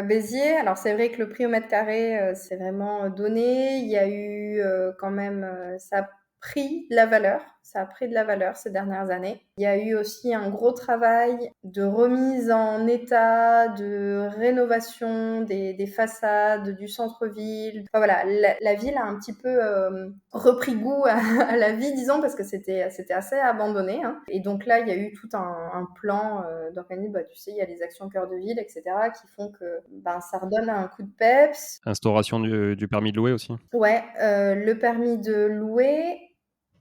Béziers. Alors, c'est vrai que le prix au mètre carré, c'est vraiment donné. Il y a eu quand même, ça a pris de la valeur. Ça a pris de la valeur ces dernières années. Il y a eu aussi un gros travail de remise en état, de rénovation des façades, du centre-ville. Enfin, voilà, la ville a un petit peu repris goût à la vie, disons, parce que c'était assez abandonné, hein. Et donc là, il y a eu tout un plan d'organisme. Tu sais, il y a les actions cœur de ville, etc., qui font que ça redonne un coup de peps. Instauration du permis de louer aussi. Ouais, le permis de louer.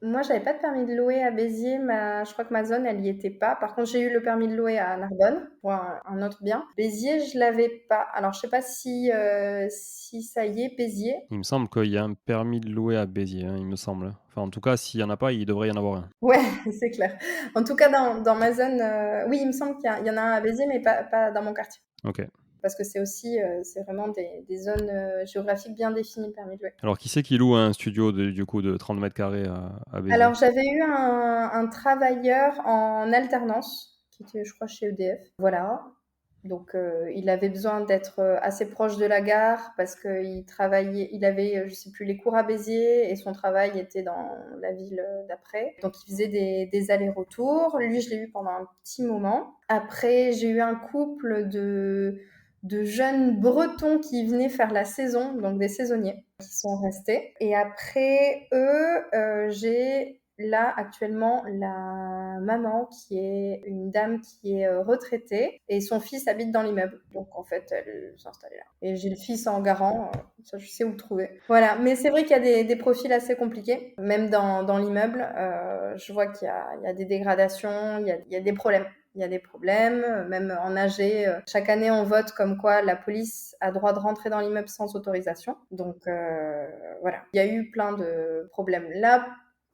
Moi, j'avais pas de permis de louer à Béziers, je crois que ma zone, elle y était pas. Par contre, j'ai eu le permis de louer à Narbonne pour un autre bien. Béziers, je l'avais pas. Alors, je sais pas si ça y est, Béziers. Il me semble qu'il y a un permis de louer à Béziers, hein, il me semble. Enfin, en tout cas, s'il n'y en a pas, il devrait y en avoir un. Ouais, c'est clair. En tout cas, dans ma zone, oui, il me semble qu'il y en a un à Béziers, mais pas dans mon quartier. Ok. Parce que c'est aussi, c'est vraiment des zones géographiques bien définies, le permis de louer. Alors, qui c'est qui loue un studio du coup de 30 mètres carrés à Béziers? Alors, j'avais eu un travailleur en alternance, qui était, je crois, chez EDF. Voilà. Donc, il avait besoin d'être assez proche de la gare parce qu'il travaillait, il avait, je sais plus, les cours à Béziers et son travail était dans la ville d'après. Donc, il faisait des allers-retours. Lui, je l'ai eu pendant un petit moment. Après, j'ai eu un couple de jeunes Bretons qui venaient faire la saison, donc des saisonniers qui sont restés. Et après eux, j'ai là actuellement la maman qui est une dame qui est retraitée et son fils habite dans l'immeuble. Donc en fait, elle s'est installée là. Et j'ai le fils en garant, ça je sais où le trouver. Voilà, mais c'est vrai qu'il y a des profils assez compliqués, même dans l'immeuble. Je vois qu'il y a des dégradations, il y a des problèmes. Il y a des problèmes, même en AG. Chaque année, on vote comme quoi la police a droit de rentrer dans l'immeuble sans autorisation. Donc voilà, il y a eu plein de problèmes. Là,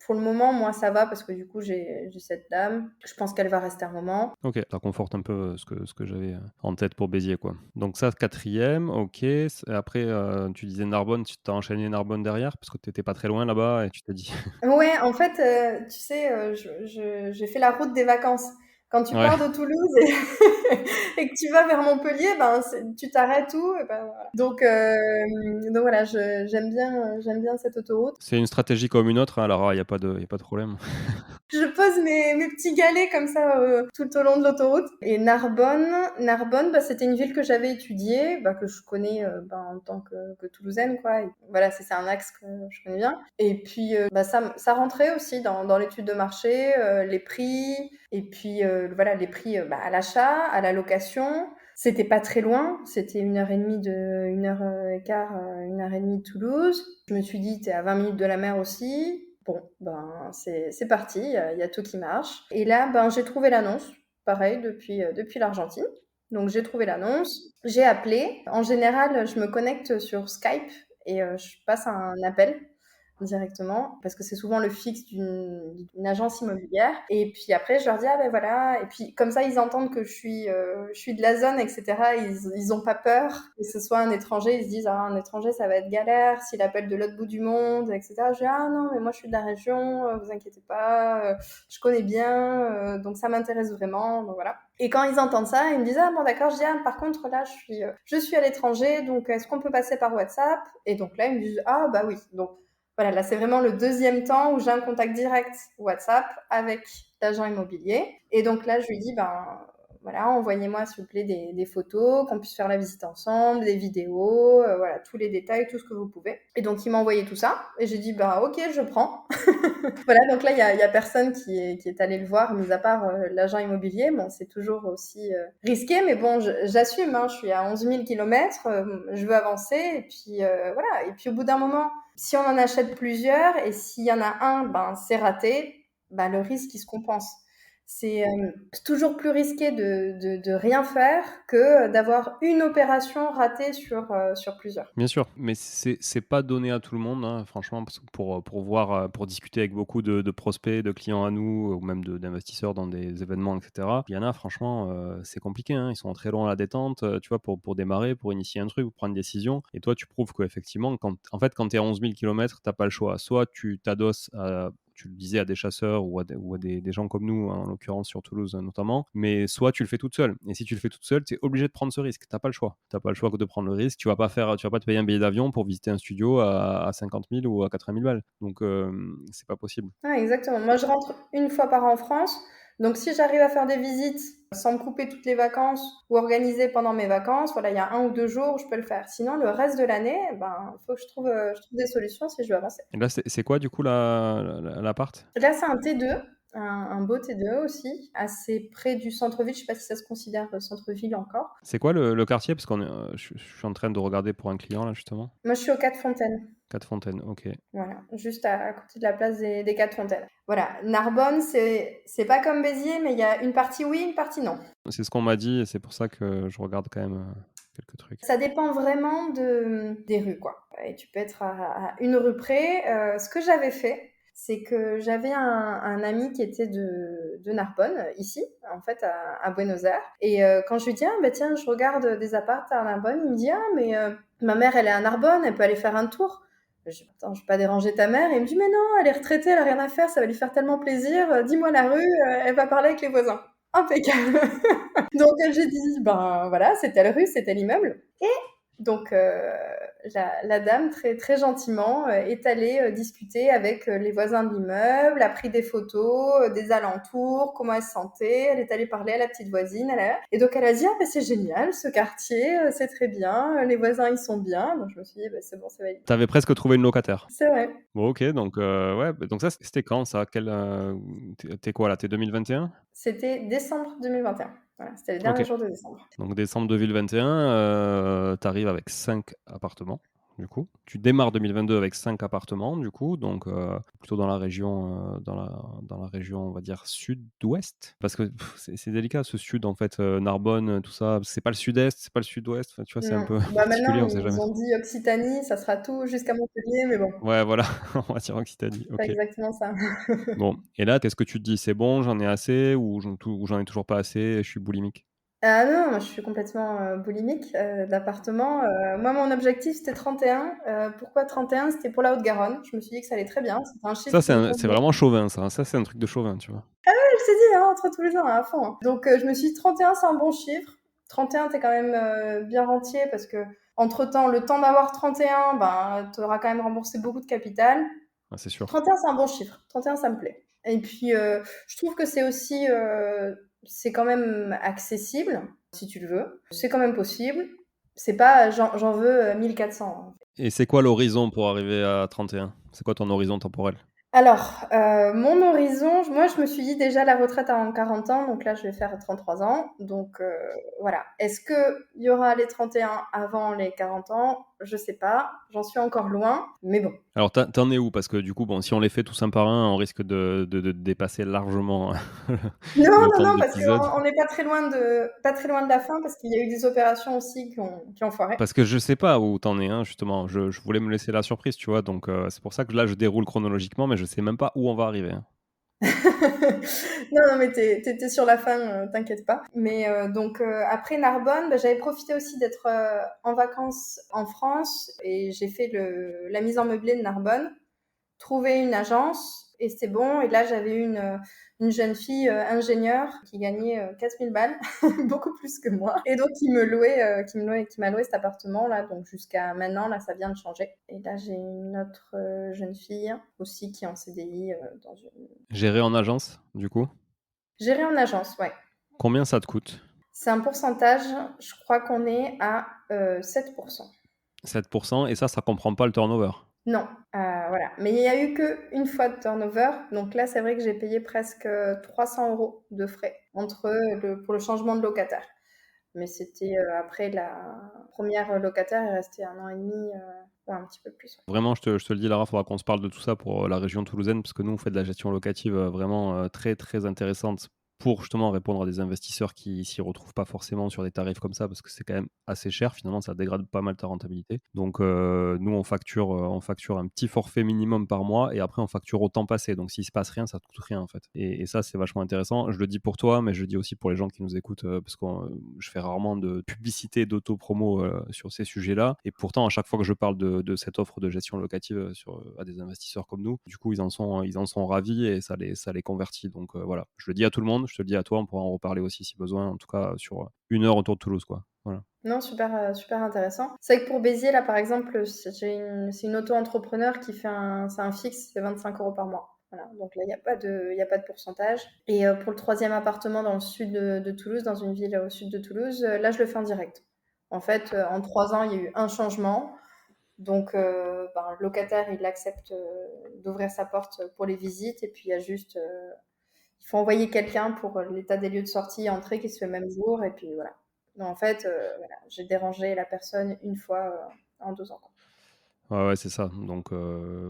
pour le moment, moi, ça va parce que du coup, j'ai cette dame. Je pense qu'elle va rester un moment. Ok, ça conforte un peu ce que j'avais en tête pour Béziers, quoi. Donc ça, quatrième, ok. Après, tu disais Narbonne, tu t'as enchaîné Narbonne derrière parce que tu n'étais pas très loin là-bas et tu t'es dit. Ouais, en fait, tu sais, j'ai fait la route des vacances. Quand tu Ouais, pars de Toulouse et, et que tu vas vers Montpellier, ben, tu t'arrêtes où? Et ben, voilà. Donc voilà, j'aime bien cette autoroute. c'est une stratégie comme une autre, hein, alors il n'y a pas de problème. Je pose mes petits galets comme ça tout au long de l'autoroute. Et Narbonne, bah, c'était une ville que j'avais étudiée, bah, que je connais bah, en tant que Toulousaine, quoi. Et voilà, c'est un axe que je connais bien. Et puis, bah, ça rentrait aussi dans l'étude de marché, les prix, et puis voilà, les prix bah, à l'achat, à la location. C'était pas très loin, c'était 1h30 1h15, 1h30 de Toulouse. Je me suis dit, t'es à 20 minutes de la mer aussi. Bon, ben c'est parti, il y a tout qui marche. Et là, ben j'ai trouvé l'annonce, pareil, depuis l'Argentine. Donc j'ai trouvé l'annonce, j'ai appelé. En général, je me connecte sur Skype et je passe un appel directement parce que c'est souvent le fixe d'une agence immobilière. Et puis après, je leur dis, ah ben voilà. Et puis comme ça, ils entendent que je suis de la zone, etc. Ils ont pas peur que ce soit un étranger. Ils se disent, ah, un étranger, ça va être galère s'il appelle de l'autre bout du monde, etc. Je dis, ah non, mais moi, je suis de la région, vous inquiétez pas, je connais bien, donc ça m'intéresse vraiment. Donc voilà. Et quand ils entendent ça, ils me disent, ah bon, d'accord. Je dis, ah, par contre, là, je suis à l'étranger, donc est-ce qu'on peut passer par WhatsApp? Et donc là, ils me disent, ah bah oui. Donc voilà, là, c'est vraiment le deuxième temps où j'ai un contact direct WhatsApp avec l'agent immobilier. Et donc là, je lui dis, ben voilà, envoyez-moi s'il vous plaît des photos, qu'on puisse faire la visite ensemble, des vidéos, voilà, tous les détails, tout ce que vous pouvez. Et donc, il m'a envoyé tout ça. Et j'ai dit, bah ok, je prends. Voilà, donc là, il y a personne qui est allé le voir, mis à part l'agent immobilier. Bon, c'est toujours aussi risqué, mais bon, j'assume, hein, je suis à 11 000 kilomètres, je veux avancer. Et puis, voilà. Et puis, au bout d'un moment, si on en achète plusieurs et s'il y en a un, ben, c'est raté, ben, le risque, il se compense. C'est toujours plus risqué de rien faire que d'avoir une opération ratée sur plusieurs. Bien sûr, mais c'est pas donné à tout le monde, hein, franchement, parce que pour voir, pour discuter avec beaucoup de prospects, de clients à nous, ou même d'investisseurs dans des événements, et cetera. Il y en a, franchement, c'est compliqué, hein. Ils sont très loin à la détente, tu vois, pour démarrer, pour initier un truc, pour prendre une décision. Et toi, tu prouves qu'effectivement, quand tu es à 11 000 kilomètres, tu pas le choix. Soit tu t'adosses à, tu le disais, à des chasseurs ou à des gens comme nous, en l'occurrence sur Toulouse notamment, mais soit tu le fais toute seule. Et si tu le fais toute seule, tu es obligé de prendre ce risque. Tu pas le choix. Tu pas le choix de prendre le risque. Tu vas pas te payer un billet d'avion pour visiter un studio à 50 000 ou à 80 000 balles. Donc, c'est pas possible. Ah, exactement. Moi, je rentre une fois par an en France. Donc, si j'arrive à faire des visites sans me couper toutes les vacances ou organiser pendant mes vacances, voilà, il y a 1 ou 2 jours, je peux le faire. Sinon, le reste de l'année, ben, il faut que je trouve des solutions si je veux avancer. Et là, c'est quoi, du coup, l'appart? Là, c'est un T2, un beau T2 aussi, assez près du centre-ville. Je sais pas si ça se considère centre-ville encore. C'est quoi le quartier? Parce je suis en train de regarder pour un client, là, justement. Moi, je suis aux Quatre Fontaines. Quatre Fontaines, ok. Voilà, juste à côté de la place des Quatre Fontaines. Voilà, Narbonne, c'est pas comme Béziers, mais il y a une partie oui, une partie non. C'est ce qu'on m'a dit et c'est pour ça que je regarde quand même quelques trucs. Ça dépend vraiment des rues, quoi. Et tu peux être à une rue près. Ce que j'avais fait, c'est que j'avais un ami qui était de Narbonne, ici, en fait, à Buenos Aires. Et quand je lui dis, ah, bah, tiens, je regarde des apparts à Narbonne, il me dit, ah, mais ma mère, elle est à Narbonne, elle peut aller faire un tour. Je dis, attends, je vais pas déranger ta mère. Et il me dit, mais non, elle est retraitée, elle a rien à faire, ça va lui faire tellement plaisir. Dis-moi la rue, elle va parler avec les voisins. impeccable. Donc j'ai dit, ben voilà, c'est telle rue, c'est tel immeuble. Et donc la dame, très, très gentiment, est allée discuter avec les voisins de l'immeuble, a pris des photos des alentours, comment elle se sentait, elle est allée parler à la petite voisine. Et donc elle a dit, ah ben c'est génial, ce quartier, c'est très bien, les voisins ils sont bien. Donc je me suis dit, ben, c'est bon, c'est validé. T'avais presque trouvé une locataire. C'est vrai. Bon, OK, donc ouais, donc ça, c'était quand ça? Tu quoi là? Tu 2021? C'était décembre 2021. Voilà, c'était le dernier OK. jour de décembre. Donc décembre 2021, tu arrives avec 5 appartements, du coup. Tu démarres 2022 avec 5 appartements, du coup, donc plutôt dans la région, dans la région, on va dire sud-ouest. Parce que c'est délicat ce sud en fait, Narbonne, tout ça. C'est pas le sud-est, c'est pas le sud-ouest, enfin, tu vois? C'est un Non. peu Bah particulier, maintenant, on sait jamais. ils ont dit Occitanie, ça sera tout jusqu'à Montpellier, mais bon, Ouais, voilà, on va dire Occitanie, pas OK. exactement ça. Bon, et là, qu'est-ce que tu te dis? C'est bon, j'en ai assez ou j'en ai toujours pas assez, je suis boulimique? Ah non, moi je suis complètement, boulimique, d'appartements. Moi mon objectif c'était 31. Pourquoi 31? C'était pour la Haute-Garonne. Je me suis dit que ça allait très bien, c'était un chiffre Ça, qui me c'est convenait. vraiment chauvin ça, hein. Ça, c'est un truc de chauvin, tu vois? Je t'ai dit, hein, entre Toulousains à fond, hein. Donc je me suis dit 31 c'est un bon chiffre. 31 tu es quand même, bien rentier parce qu'entre temps, le temps d'avoir 31, ben, tu auras quand même remboursé beaucoup de capital. Ah, c'est sûr. 31 c'est un bon chiffre. 31 ça me plaît. Et puis je trouve que c'est aussi, c'est quand même accessible, si tu le veux. C'est quand même possible. C'est pas j'en veux 1400. Et c'est quoi l'horizon pour arriver à 31? C'est quoi ton horizon temporel? Alors, mon horizon, moi je me suis dit déjà la retraite avant 40 ans, donc là je vais faire 33 ans. Donc voilà. Est-ce qu'il y aura les 31 avant les 40 ans? Je sais pas. J'en suis encore loin, mais bon. Alors, tu en es où? Parce que du coup, bon, si on les fait tous un par un, on risque de dépasser largement Non, le non, temps de non, parce l'épisode. qu'on n'est pas très loin de la fin, parce qu'il y a eu des opérations aussi qui ont foiré. Parce que je sais pas où t'en es, hein, justement. Je voulais me laisser la surprise, tu vois? Donc, c'est pour ça que là, je déroule chronologiquement, mais je sais même pas où on va arriver, hein. Non, non, mais t'es sur la fin, t'inquiète pas. Mais donc après Narbonne, bah, j'avais profité aussi d'être en vacances en France et j'ai fait la mise en meublé de Narbonne, trouvé une agence et c'était bon. Et là, j'avais une jeune fille ingénieure qui gagnait 4000 balles, beaucoup plus que moi. Et donc, qui m'a loué cet appartement-là. Donc, jusqu'à maintenant, là, ça vient de changer. Et là, j'ai une autre jeune fille aussi qui est en CDI dans une. Gérer en agence, du coup? Gérer en agence, ouais. Combien ça te coûte? C'est un pourcentage, je crois qu'on est à 7%. 7%, et ça comprend pas le turnover? Non, voilà. Mais il n'y a eu qu'une fois de turnover. Donc là, c'est vrai que j'ai payé presque 300 € de frais pour le changement de locataire. Mais c'était après la première locataire est restée 1 an et demi, ou un petit peu plus. Ouais. Vraiment, je te le dis, Lara, il faudra qu'on se parle de tout ça pour la région toulousaine, parce que nous, on fait de la gestion locative vraiment très, très intéressante pour justement répondre à des investisseurs qui s'y retrouvent pas forcément sur des tarifs comme ça, parce que c'est quand même assez cher. Finalement, ça dégrade pas mal ta rentabilité. Donc, nous, on facture un petit forfait minimum par mois et après, on facture au temps passé. Donc, s'il se passe rien, ça ne coûte rien en fait. Et ça, c'est vachement intéressant. Je le dis pour toi, mais je le dis aussi pour les gens qui nous écoutent, parce que je fais rarement de publicité, d'auto-promo sur ces sujets-là. Et pourtant, à chaque fois que je parle de cette offre de gestion locative à des investisseurs comme nous, du coup, ils en sont ravis et ça les convertit. Donc voilà, je le dis à tout le monde, je te le dis à toi, on pourra en reparler aussi si besoin, en tout cas sur 1 heure autour de Toulouse, quoi. Voilà. Non, super, super intéressant. C'est vrai que pour Béziers, là, par exemple, c'est une auto-entrepreneur qui fait c'est un fixe, c'est 25 € par mois. Voilà. Donc là, il y a pas de pourcentage. Et pour le troisième appartement dans le sud de Toulouse, dans une ville au sud de Toulouse, là, je le fais en direct. En fait, en 3 ans, il y a eu un changement. Donc, le locataire, il accepte d'ouvrir sa porte pour les visites. Et puis, il y a juste, il faut envoyer quelqu'un pour l'état des lieux de sortie et entrée qui se fait le même jour. Et puis, voilà. Donc, en fait, voilà, j'ai dérangé la personne une fois en 2 ans. Quoi. Ouais, ouais, c'est ça. Donc,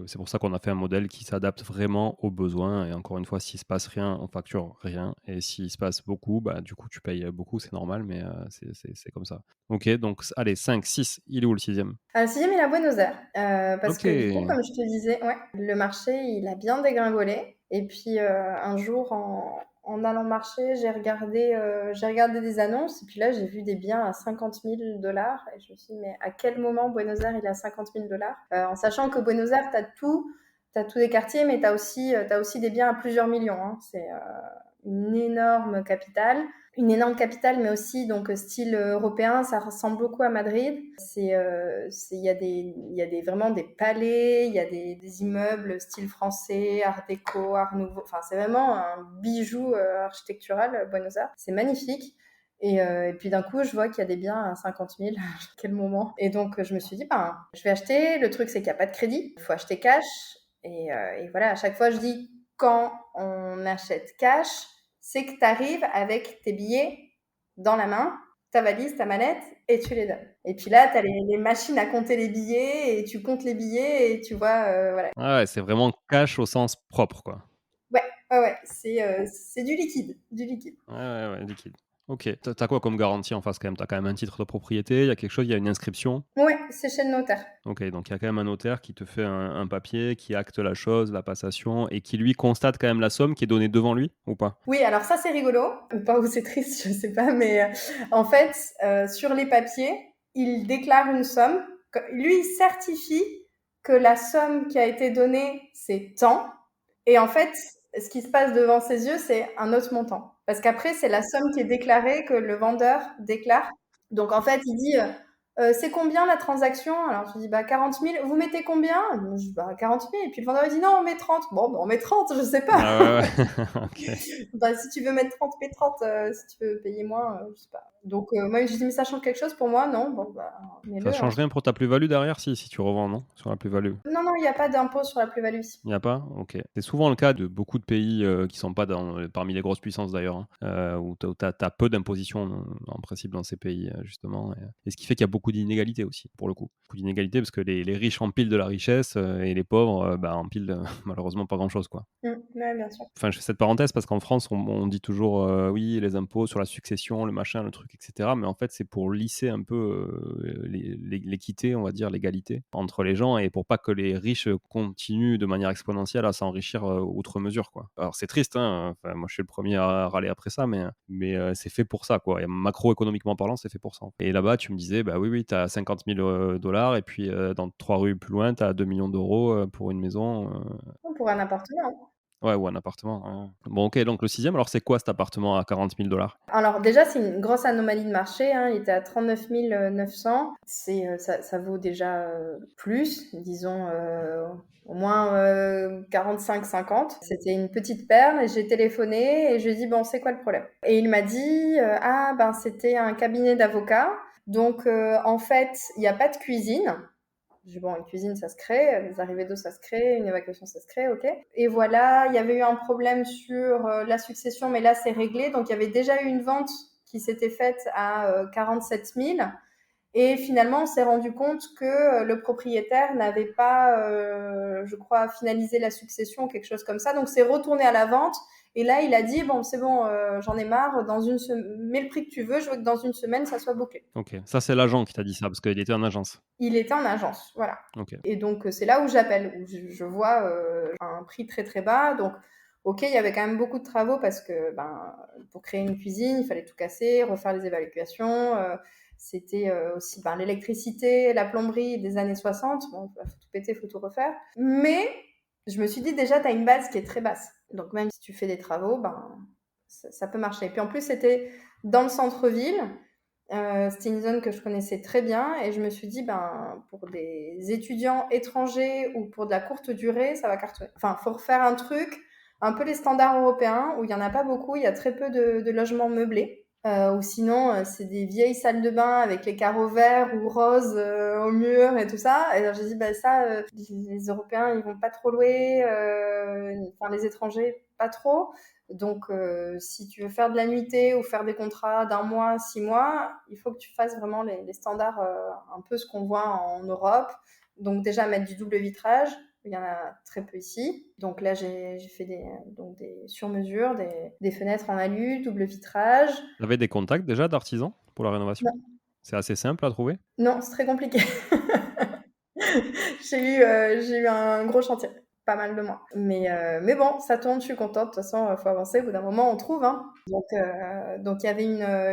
c'est pour ça qu'on a fait un modèle qui s'adapte vraiment aux besoins. Et encore une fois, s'il se passe rien, on facture rien. Et s'il se passe beaucoup, bah, du coup, tu payes beaucoup, c'est normal, mais c'est comme ça. Ok, donc allez, 5, 6. Il est où le sixième? Le sixième, il est à Buenos Aires. Parce Ok. que du coup, comme je te disais, ouais, le marché, il a bien dégringolé. Et puis, un jour, en allant marcher, j'ai regardé des annonces. Et puis là, j'ai vu des biens à 50 000 $. Et je me suis dit, mais à quel moment Buenos Aires, il est à 50 000 $? En sachant que Buenos Aires, tu as tout. Tu as tous les quartiers, mais tu as aussi des biens à plusieurs millions. Hein. C'est une énorme capitale. Une énorme capitale, mais aussi donc style européen, ça ressemble beaucoup à Madrid. Il y a vraiment des palais, il y a des immeubles style français, Art déco, Art nouveau. Enfin, c'est vraiment un bijou architectural, Buenos Aires. C'est magnifique. Et puis d'un coup, je vois qu'il y a des biens à 50 000. Quel moment. Et donc, je me suis dit, ben, je vais acheter. Le truc, c'est qu'il n'y a pas de crédit. Il faut acheter cash. Et voilà, à chaque fois, je dis, quand on achète cash, c'est que tu arrives avec tes billets dans la main, ta valise, ta mallette, et tu les donnes. Et puis là, tu as les machines à compter les billets, et tu comptes les billets, et tu vois, voilà. Ah ouais, c'est vraiment cash au sens propre, quoi. Ouais, ouais, c'est du liquide, du liquide. Ouais, liquide. OK. Tu as quoi comme garantie en face quand même? Tu as quand même un titre de propriété, il y a quelque chose, il y a une inscription? Ouais, c'est chez le notaire. OK, donc il y a quand même un notaire qui te fait un papier, qui acte la chose, la passation et qui lui constate quand même la somme qui est donnée devant lui ou pas? Oui, alors ça, c'est rigolo, ou pas, ou c'est triste, je sais pas, mais en fait, sur les papiers, il déclare une somme. Lui, il certifie que la somme qui a été donnée, c'est tant. Et en fait, ce qui se passe devant ses yeux, c'est un autre montant. Parce qu'après, c'est la somme qui est déclarée que le vendeur déclare. Donc en fait, il dit c'est combien la transaction? Alors je dis bah 40 000. Vous mettez combien? Je dis bah 40 000. Et puis le vendeur il dit non, on met 30. Bon, bah, on met 30, je sais pas. Ah ouais. OK. Bah, si tu veux mettre 30, mets 30. Si tu veux payer moins, je sais pas. Donc moi, je dis mais ça change quelque chose pour moi? Non, bon, bah, Ça mets-le. change rien pour ta plus-value derrière si tu revends, non? Sur la plus-value? Non, non, il n'y a pas d'impôt sur la plus-value ici. Il n'y a pas? OK. C'est souvent le cas de beaucoup de pays, qui sont pas parmi les grosses puissances d'ailleurs, hein, où tu as peu d'imposition en principe dans ces pays, justement et ce qui fait qu'il y a beaucoup d'inégalités aussi, pour le coup. Beaucoup d'inégalités parce que les riches empilent de la richesse, et les pauvres, bah, empilent, malheureusement pas grand-chose, quoi. Ouais, bien sûr. Enfin, je fais cette parenthèse parce qu'en France, on dit toujours, oui, les impôts sur la succession, le machin, le truc et cetera, mais en fait, c'est pour lisser un peu, l'équité, on va dire, l'égalité entre les gens et pour pas que les riches continuent de manière exponentielle à s'enrichir, outre mesure, quoi. Alors c'est triste, hein, enfin, moi, je suis le premier à râler après ça, mais c'est fait pour ça, quoi et macroéconomiquement parlant, c'est fait pour ça. Et là-bas, tu me disais, bah, oui, tu as 50 000 $ et puis, dans 3 rues plus loin, tu as 2 millions d'euros, pour une maison, Pour un appartement. ouais, ou un appartement, ouais, ouais. Bon, OK, donc le sixième, alors c'est quoi cet appartement à 40 000 $? Alors déjà, c'est une grosse anomalie de marché, hein. Il était à 39 900. Ça vaut déjà plus, disons au moins 45-50. C'était une petite perle et j'ai téléphoné et je lui ai dit, bon, c'est quoi le problème? Et il m'a dit, ah ben c'était un cabinet d'avocats. Donc en fait, il n'y a pas de cuisine. J'ai dit, bon, une cuisine, ça se crée, les arrivées d'eau, ça se crée, une évacuation, ça se crée, ok. Et voilà, il y avait eu un problème sur la succession, mais là, c'est réglé. Donc, il y avait déjà eu une vente qui s'était faite à 47 000. Et finalement, on s'est rendu compte que le propriétaire n'avait pas, je crois, finalisé la succession, quelque chose comme ça. Donc, c'est retourné à la vente. Et là, il a dit, bon, c'est bon, j'en ai marre, mets le prix que tu veux, je veux que dans une semaine, ça soit bouclé. OK, ça, c'est l'agent qui t'a dit ça parce qu'il était en agence? Il était en agence, voilà. OK. Et donc, c'est là où j'appelle, où je vois un prix très très bas. Donc, ok, il y avait quand même beaucoup de travaux parce que pour créer une cuisine, il fallait tout casser, refaire les évacuations. C'était aussi l'électricité, la plomberie des années 60. Bon, faut tout péter, faut tout refaire. Mais je me suis dit déjà, tu as une base qui est très basse. Donc, même si tu fais des travaux, ça peut marcher. Et puis en plus, c'était dans le centre-ville. C'était une zone que je connaissais très bien et je me suis dit, pour des étudiants étrangers ou pour de la courte durée, ça va cartonner. Enfin, faut refaire un truc, un peu les standards européens où il y en a pas beaucoup, il y a très peu de logements meublés. Ou sinon, c'est des vieilles salles de bain avec les carreaux verts ou roses au mur et tout ça. Et alors j'ai dit, ça, les Européens, ils vont pas trop louer, enfin les étrangers, pas trop. Donc, si tu veux faire de la nuitée ou faire des contrats d'1 mois, 6 mois, il faut que tu fasses vraiment les standards, un peu ce qu'on voit en Europe. Donc déjà, mettre du double vitrage, il y en a très peu ici. Donc là, j'ai fait des sur-mesures, des fenêtres en alu, double vitrage. Tu avais des contacts déjà d'artisans pour la rénovation? Non, C'est assez simple à trouver? non, c'est très compliqué. J'ai eu un gros chantier, pas mal de mois. Mais bon, ça tourne, je suis contente. De toute façon, il faut avancer. Au bout d'un moment, on trouve. Hein. Donc il y avait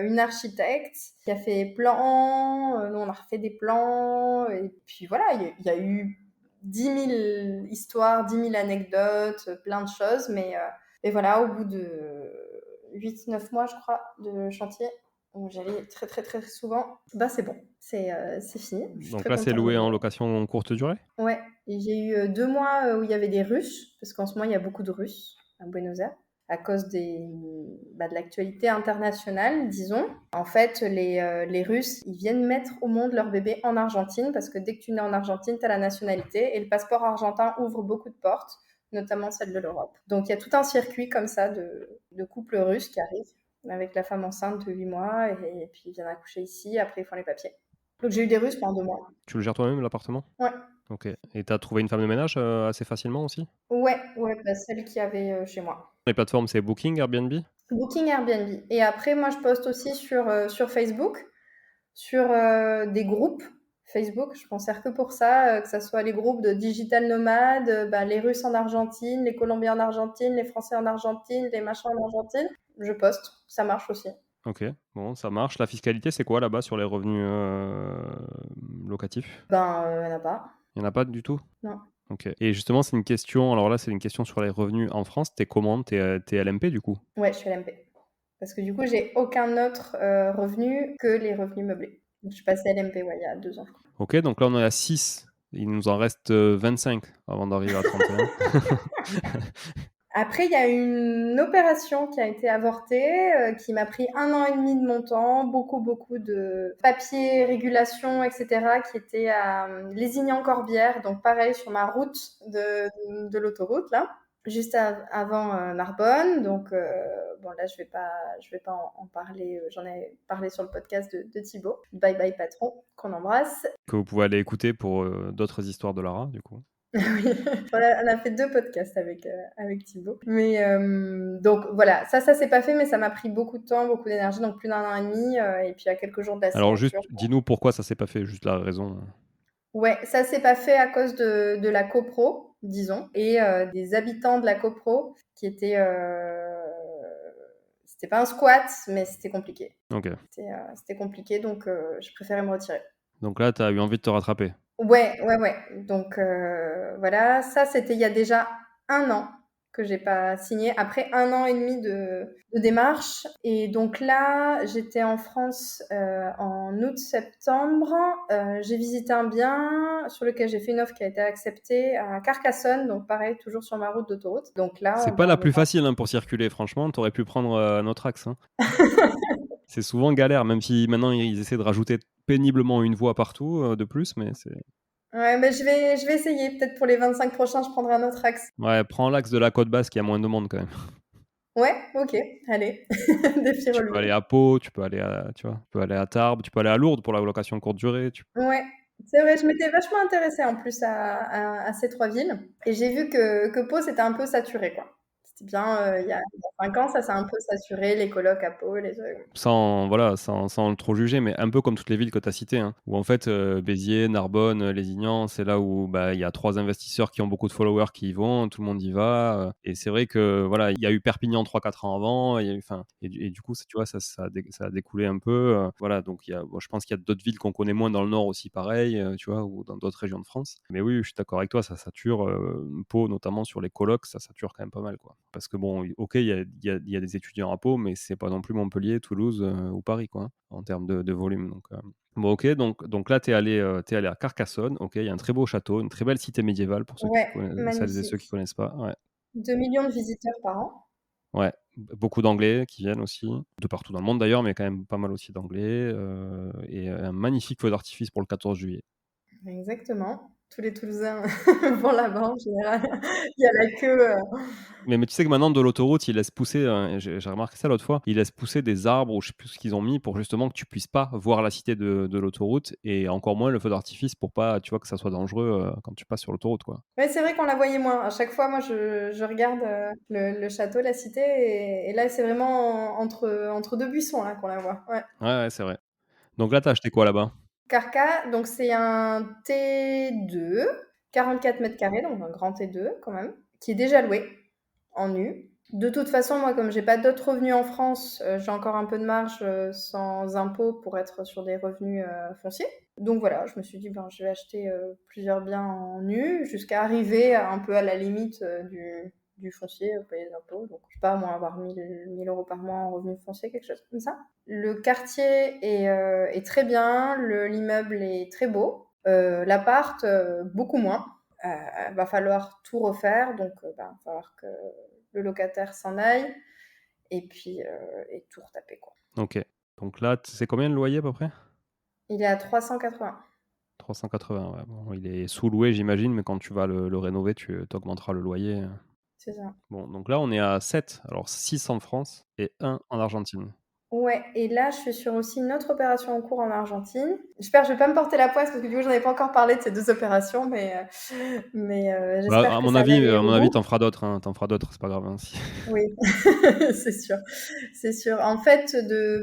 une architecte qui a fait plans. Nous, on a refait des plans. Et puis voilà, il y a eu 10 000 histoires, 10 000 anecdotes, plein de choses. Mais et voilà, au bout de 8-9 mois, je crois, de chantier, où j'allais très, très, très souvent, bah c'est bon, c'est fini. Je suis Donc très là, c'est contente loué en de... location courte durée? Ouais, et j'ai eu 2 mois où il y avait des Russes, parce qu'en ce moment, il y a beaucoup de Russes à Buenos Aires, à cause de l'actualité internationale, disons. En fait, les Russes, ils viennent mettre au monde leur bébé en Argentine, parce que dès que tu nais en Argentine, tu as la nationalité, et le passeport argentin ouvre beaucoup de portes, notamment celle de l'Europe. Donc il y a tout un circuit comme ça de couples russes qui arrivent, avec la femme enceinte de 8 mois, et puis ils viennent accoucher ici, après ils font les papiers. Donc j'ai eu des Russes pendant 2 mois. Tu le gères toi-même, l'appartement? Ouais. OK, et tu as trouvé une femme de ménage, assez facilement aussi? Ouais, ouais, bah, celle qu'il y avait chez moi. Les plateformes, c'est Booking, Airbnb? Booking Airbnb. Et après, moi, je poste aussi sur Facebook, sur des groupes Facebook. Je m'en sers que pour ça, que ça soit les groupes de digital nomades, bah, les Russes en Argentine, les Colombiens en Argentine, les Français en Argentine, les machins en Argentine. Je poste, ça marche aussi. OK, bon, ça marche. La fiscalité, c'est quoi là-bas sur les revenus, locatifs? Ben, y en a pas. Il y en a pas du tout? Non. OK, et justement, c'est une question, alors là, c'est une question sur les revenus en France. Tu es comment? Tu es LMP du coup? Ouais, je suis LMP. Parce que du coup, j'ai aucun autre revenu que les revenus meublés. Donc, je suis passée LMP, ouais, il y a 2 ans. OK, donc là, on est à 6. Il nous en reste, 25 avant d'arriver à 31. Après, il y a une opération qui a été avortée, qui m'a pris 1 an et demi de mon temps, beaucoup, beaucoup de papiers, régulations, et cetera, qui étaient à Lézignan-Corbière, donc pareil, sur ma route de l'autoroute, là, juste avant Narbonne. Donc, bon, là, je vais pas en parler, j'en ai parlé sur le podcast de Thibaut, Bye Bye Patron, qu'on embrasse. Que vous pouvez aller écouter pour, d'autres histoires de Lara, du coup. Oui, on a fait 2 podcasts avec Thibaut. Mais donc voilà, ça c'est pas fait, mais ça m'a pris beaucoup de temps, beaucoup d'énergie, donc plus d'1 an et demi, et puis il y a quelques jours de la Alors juste, signature. dis-nous pourquoi ça s'est pas fait, juste la raison. Ouais, ça s'est pas fait à cause de la copro, disons, et des habitants de la copro qui étaient... C'était pas un squat, mais c'était compliqué. OK. C'était compliqué, donc j'ai préféré me retirer. Donc là, tu as eu envie de te rattraper? Ouais, ouais, ouais. Donc voilà, ça c'était il y a déjà 1 an que j'ai pas signé, après 1 an et demi de démarche. Et donc là, j'étais en France en août-septembre. J'ai visité un bien sur lequel j'ai fait une offre qui a été acceptée à Carcassonne, donc pareil, toujours sur ma route d'autoroute. Donc là, C'est on pas va la on est plus facile, hein, pour circuler, franchement. Tu aurais pu prendre, un autre axe, hein. C'est souvent galère, même si maintenant ils essaient de rajouter péniblement une voie partout, de plus, mais c'est... Ouais, mais je vais essayer. Peut-être pour les 25 prochains, je prendrai un autre axe. Ouais, prends l'axe de la côte basque, il y a moins de monde quand même. Ouais, ok, allez. Défi Tu peux relevé. aller à Pau, tu peux aller à, tu vois? Tu peux aller à Tarbes, tu peux aller à Lourdes pour la location courte durée, Ouais, c'est vrai, je m'étais vachement intéressée en plus à ces 3 villes, et j'ai vu que Pau, c'était un peu saturé, quoi. C'était bien, il y a 5 ans, ça s'est un peu saturé, les colocs à Pau, les trucs. sans, voilà, sans trop juger, mais un peu comme toutes les villes que tu as citées, hein, où en fait, Béziers, Narbonne, Lézignan, c'est là où, bah, il y a 3 investisseurs qui ont beaucoup de followers qui y vont, tout le monde y va, et c'est vrai que, voilà, il y a eu Perpignan 3-4 ans avant, il y a eu, enfin, et du coup, tu vois, ça a découlé un peu, voilà, donc bon, je pense qu'il y a d'autres villes qu'on connaît moins dans le nord aussi pareil, tu vois, ou dans d'autres régions de France. Mais oui, je suis d'accord avec toi, ça sature, Pau notamment sur les colocs, ça sature quand même pas mal, quoi. Parce que bon, OK, il y a des étudiants à Pau, mais c'est pas non plus Montpellier, Toulouse, ou Paris, quoi, hein, en termes de volume. Donc, bon, OK, donc là, tu es allé à Carcassonne. OK, il y a un très beau château, une très belle cité médiévale pour ceux qui Ouais, celles et ceux qui magnifique. connaissent pas. Ouais, 2 millions de visiteurs par an. ouais, beaucoup d'anglais qui viennent aussi, de partout dans le monde d'ailleurs, mais quand même pas mal aussi d'anglais, et un magnifique feu d'artifice pour le 14 juillet. Exactement. Tous les Toulousains vont là-bas en général. Il y a la queue, Mais tu sais que maintenant de l'autoroute, ils laissent pousser, j'ai remarqué ça l'autre fois, ils laissent pousser des arbres ou je sais plus ce qu'ils ont mis pour justement que tu puisses pas voir la cité de l'autoroute, et encore moins le feu d'artifice pour pas, tu vois, que ça soit dangereux, quand tu passes sur l'autoroute, quoi. Ouais, c'est vrai qu'on la voyait moins. À chaque fois, moi, je regarde le château, la cité, et là, c'est vraiment entre 2 buissons là qu'on la voit. Ouais. Ouais, ouais, c'est vrai. Donc là, tu as acheté quoi là-bas? Carca, donc c'est un T2, 44 mètres carrés, donc un grand T2 quand même, qui est déjà loué en nu. De toute façon, moi, comme j'ai pas d'autres revenus en France, j'ai encore un peu de marge sans impôt pour être sur des revenus fonciers. Donc voilà, je me suis dit, ben, je vais acheter plusieurs biens en nu jusqu'à arriver un peu à la limite du foncier, payer des impôts. Donc, je sais pas, moi, avoir 1000 euros par mois en revenus fonciers, quelque chose comme ça. Le quartier est très bien, l'immeuble est très beau, l'appart, beaucoup moins. Va falloir tout refaire, donc va falloir que le locataire s'en aille et tout retaper, quoi. Ok. Donc là, c'est combien le loyer à peu près? Il est à 380. 380, ouais. Bon, il est sous-loué, j'imagine, mais quand tu vas le rénover, tu augmenteras le loyer. C'est ça. Bon, donc là, on est à 7. Alors 6 en France et 1 en Argentine. Ouais, et là, je suis sur aussi une autre opération en cours en Argentine. J'espère que je vais pas me porter la poisse parce que du coup, j'en ai pas encore parlé de ces 2 opérations, mais Bah, j'espère que ça va aller à au mon avis, bout. t'en feras d'autres, hein. T'en feras d'autres, c'est pas grave, hein, si. Oui, c'est sûr, c'est sûr. En fait,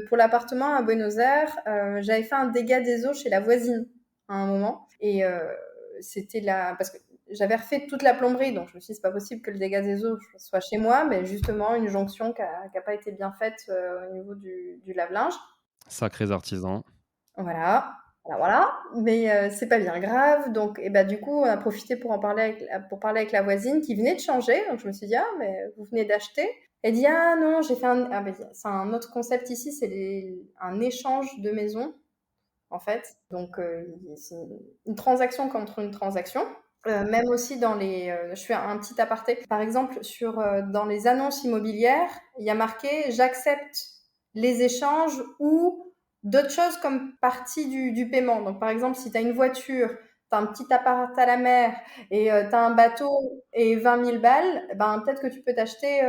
pour l'appartement à Buenos Aires, j'avais fait un dégât des eaux chez la voisine à un moment. Et c'était parce que j'avais refait toute la plomberie, donc je me suis dit, c'est pas possible que le dégât des eaux soit chez moi, mais justement, une jonction qui a pas été bien faite au niveau du lave-linge. Sacrés artisans. Voilà, voilà, voilà. Mais c'est pas bien grave. Donc, et bah, du coup, on a profité pour pour parler avec la voisine qui venait de changer. Donc, je me suis dit, ah, mais vous venez d'acheter. Elle dit, ah non, j'ai fait un. Ah, bah, c'est un autre concept ici, c'est un échange de maison, en fait. Donc, c'est une transaction contre une transaction. Même aussi je fais un petit aparté. Par exemple, dans les annonces immobilières, il y a marqué j'accepte les échanges ou d'autres choses comme partie du paiement. Donc, par exemple, si tu as une voiture, tu as un petit appart à la mer et tu as un bateau et 20 000 balles, ben, peut-être que tu peux t'acheter.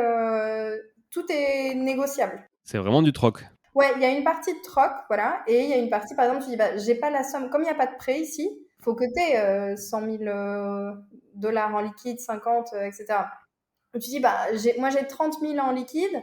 Tout est négociable. C'est vraiment du troc. Ouais, il y a une partie de troc, voilà, et il y a une partie, par exemple, tu dis, bah, j'ai pas la somme, comme il n'y a pas de prêt ici, faut que tu aies 100 000 dollars en liquide, 50, etc. Donc, tu dis, bah, moi j'ai 30 000 en liquide,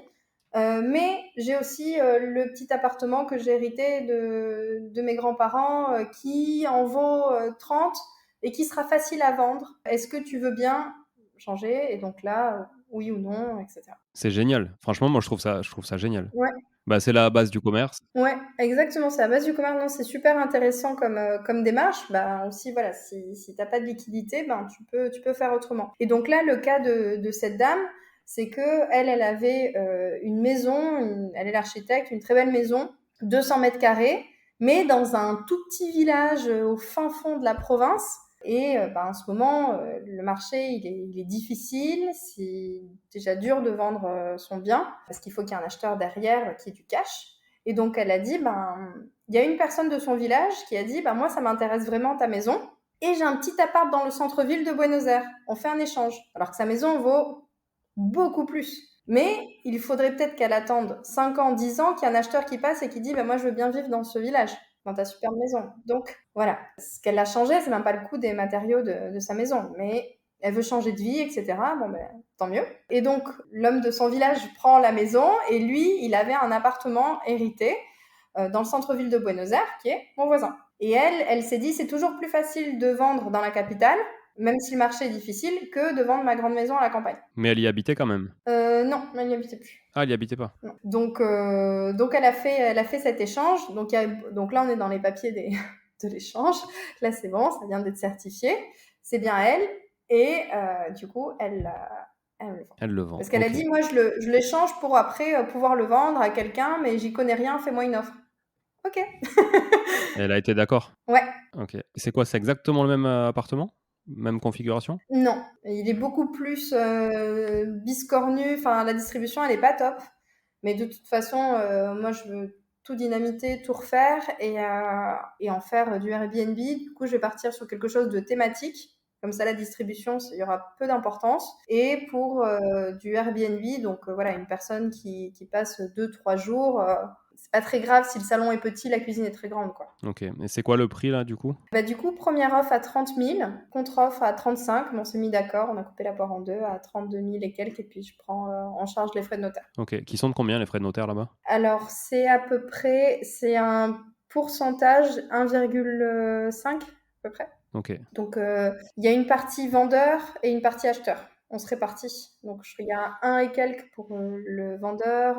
mais j'ai aussi le petit appartement que j'ai hérité de mes grands-parents qui en vaut 30 et qui sera facile à vendre. Est-ce que tu veux bien changer? Et donc là, oui ou non, etc. C'est génial. Franchement, moi, je trouve ça génial. Ouais. Bah, c'est la base du commerce. Ouais, exactement, c'est la base du commerce. Non, c'est super intéressant comme démarche. Bah, aussi, voilà, si t'as pas de liquidité, ben, tu peux faire autrement. Et donc là, le cas de cette dame, c'est que elle avait une maison, elle est l'architecte, une très belle maison, 200 mètres carrés, mais dans un tout petit village au fin fond de la province. Et bah, en ce moment, le marché, il est difficile. C'est déjà dur de vendre son bien parce qu'il faut qu'il y ait un acheteur derrière qui ait du cash. Et donc, elle a dit, ben, il y a une personne de son village qui a dit, ben, moi, ça m'intéresse vraiment ta maison. Et j'ai un petit appart dans le centre-ville de Buenos Aires. On fait un échange. Alors que sa maison vaut beaucoup plus. Mais il faudrait peut-être qu'elle attende 5 ans, 10 ans, qu'il y ait un acheteur qui passe et qui dit, ben, moi, je veux bien vivre dans ce village, dans ta superbe maison. Donc, voilà. Ce qu'elle a changé, c'est même pas le coût des matériaux de sa maison. Mais elle veut changer de vie, etc. Bon, ben, tant mieux. Et donc, l'homme de son village prend la maison et lui, il avait un appartement hérité dans le centre-ville de Buenos Aires, qui est mon voisin. Et elle s'est dit, c'est toujours plus facile de vendre dans la capitale, même si le marché est difficile, que de vendre ma grande maison à la campagne. Mais elle y habitait quand même. Non, elle n'y habitait plus. Ah, elle y habitait pas. Non. Donc elle a fait cet échange. Donc là, on est dans les papiers de l'échange. Là, c'est bon, ça vient d'être certifié. C'est bien elle. Et du coup, elle le vend. Elle le vend. Parce qu'elle a Ok. dit, moi, je l'échange pour après pouvoir le vendre à quelqu'un, mais j'y connais rien, fais-moi une offre. Ok. Elle a été d'accord. Ouais. Ok. C'est quoi? C'est exactement le même appartement? Même configuration? Non, il est beaucoup plus biscornu. Enfin, la distribution, elle est pas top. Mais de toute façon, moi, je veux tout dynamiter, tout refaire et en faire du Airbnb. Du coup, je vais partir sur quelque chose de thématique. Comme ça, la distribution, il y aura peu d'importance. Et pour du Airbnb, donc voilà, une personne qui passe 2-3 jours, c'est pas très grave si le salon est petit, la cuisine est très grande, quoi. Ok. Et c'est quoi le prix là du coup? Bah, du coup, première offre à 30 000, contre-offre à 35 000. On s'est mis d'accord, on a coupé la poire en deux à 32 000 et quelques, et puis je prends en charge les frais de notaire. Ok. Qui sont de combien les frais de notaire là-bas? Alors, c'est un pourcentage 1,5 à peu près. Ok. Donc, il y a une partie vendeur et une partie acheteur. on se répartit. Donc, il y a un et quelques pour le vendeur,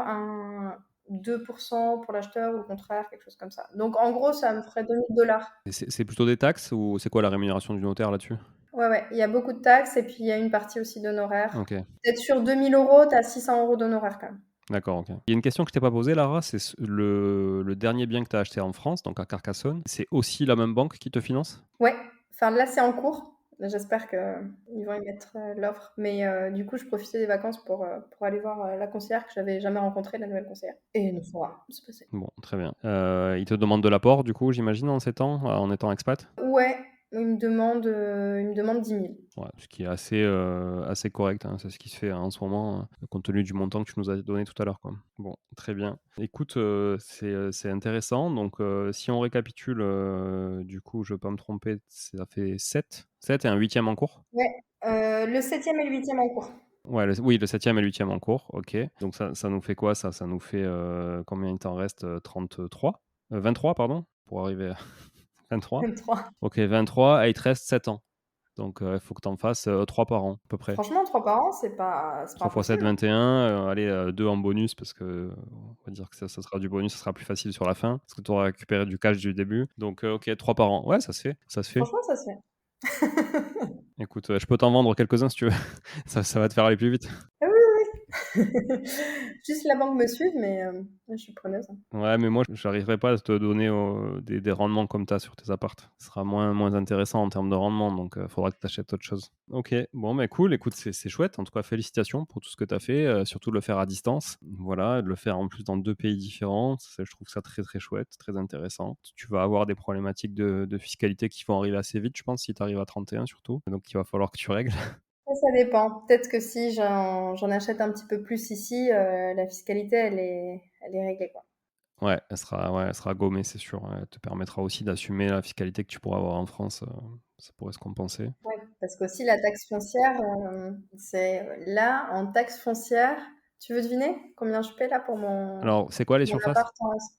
2% pour l'acheteur ou le contraire, quelque chose comme ça. Donc, en gros, ça me ferait 2 000 $. Et c'est plutôt des taxes ou c'est quoi la rémunération du notaire là-dessus? Ouais, ouais, il y a beaucoup de taxes et puis il y a une partie aussi d'honoraires. Ok, Peut-être sur 2 000 €, tu as 600 € d'honoraires quand même. d'accord, ok. Il y a une question que je t'ai pas posée, Lara, c'est le dernier bien que tu as acheté en France, donc à Carcassonne, c'est aussi la même banque qui te finance? Ouais, enfin là, c'est en cours. J'espère qu'ils vont y mettre l'offre. Mais du coup, je profitais des vacances pour aller voir la conseillère que j'avais jamais rencontrée, la nouvelle conseillère. Et nous voilà, c'est passé. Bon, très bien. Il te demande de l'apport, du coup, j'imagine, en ces temps, en étant expat? Ouais, il me demande 10 000. Ouais, ce qui est assez correct, hein, c'est ce qui se fait en ce moment, compte tenu du montant que tu nous as donné tout à l'heure, quoi. Bon, très bien. Écoute, c'est intéressant. Donc, si on récapitule, du coup, je ne veux pas me tromper, ça fait 7 et un huitième en cours? Ouais, le septième et le huitième en cours. Ouais, oui, le septième et le huitième en cours, OK. Donc ça nous fait quoi ça? Ça nous fait, combien il t'en reste? 33? 23 pardon, pour arriver à 23? 23. OK, 23 et il te reste 7 ans. Donc, il faut que tu en fasses, 3 par an, à peu près. Franchement, 3 par an, c'est pas 3 fois 7, impossible, hein. 21, allez, 2 en bonus parce que, on va dire que ça sera du bonus, ça sera plus facile sur la fin, parce que tu auras récupéré du cash du début. Donc, OK, 3 par an. Ouais, ça se fait, ça se fait. Franchement, ça se fait. Écoute, je peux t'en vendre quelques-uns si tu veux. Ça va te faire aller plus vite. Ah oui, oui, oui. Juste la banque me suive, mais je suis preneuse, hein. Ouais, mais moi, j'arriverai pas à te donner, des rendements comme tu as sur tes apparts. Ce sera moins intéressant en termes de rendement, donc faudra que tu achètes autre chose. OK, bon, bah, cool, écoute, c'est chouette. En tout cas, félicitations pour tout ce que tu as fait, surtout de le faire à distance. Voilà, de le faire en plus dans 2 pays différents, ça, je trouve ça très, très chouette, très intéressant. Tu vas avoir des problématiques de fiscalité qui vont arriver assez vite, je pense, si tu arrives à 31 surtout, donc il va falloir que tu règles. Ça dépend. Peut-être que si j'en achète un petit peu plus ici, la fiscalité, elle est réglée, quoi. Ouais, elle sera gommée, c'est sûr. Elle te permettra aussi d'assumer la fiscalité que tu pourras avoir en France, ça pourrait se compenser. Ouais, parce qu'aussi la taxe foncière, c'est là, en taxe foncière, tu veux deviner combien je paie là pour Alors, c'est quoi les mon surfaces? appart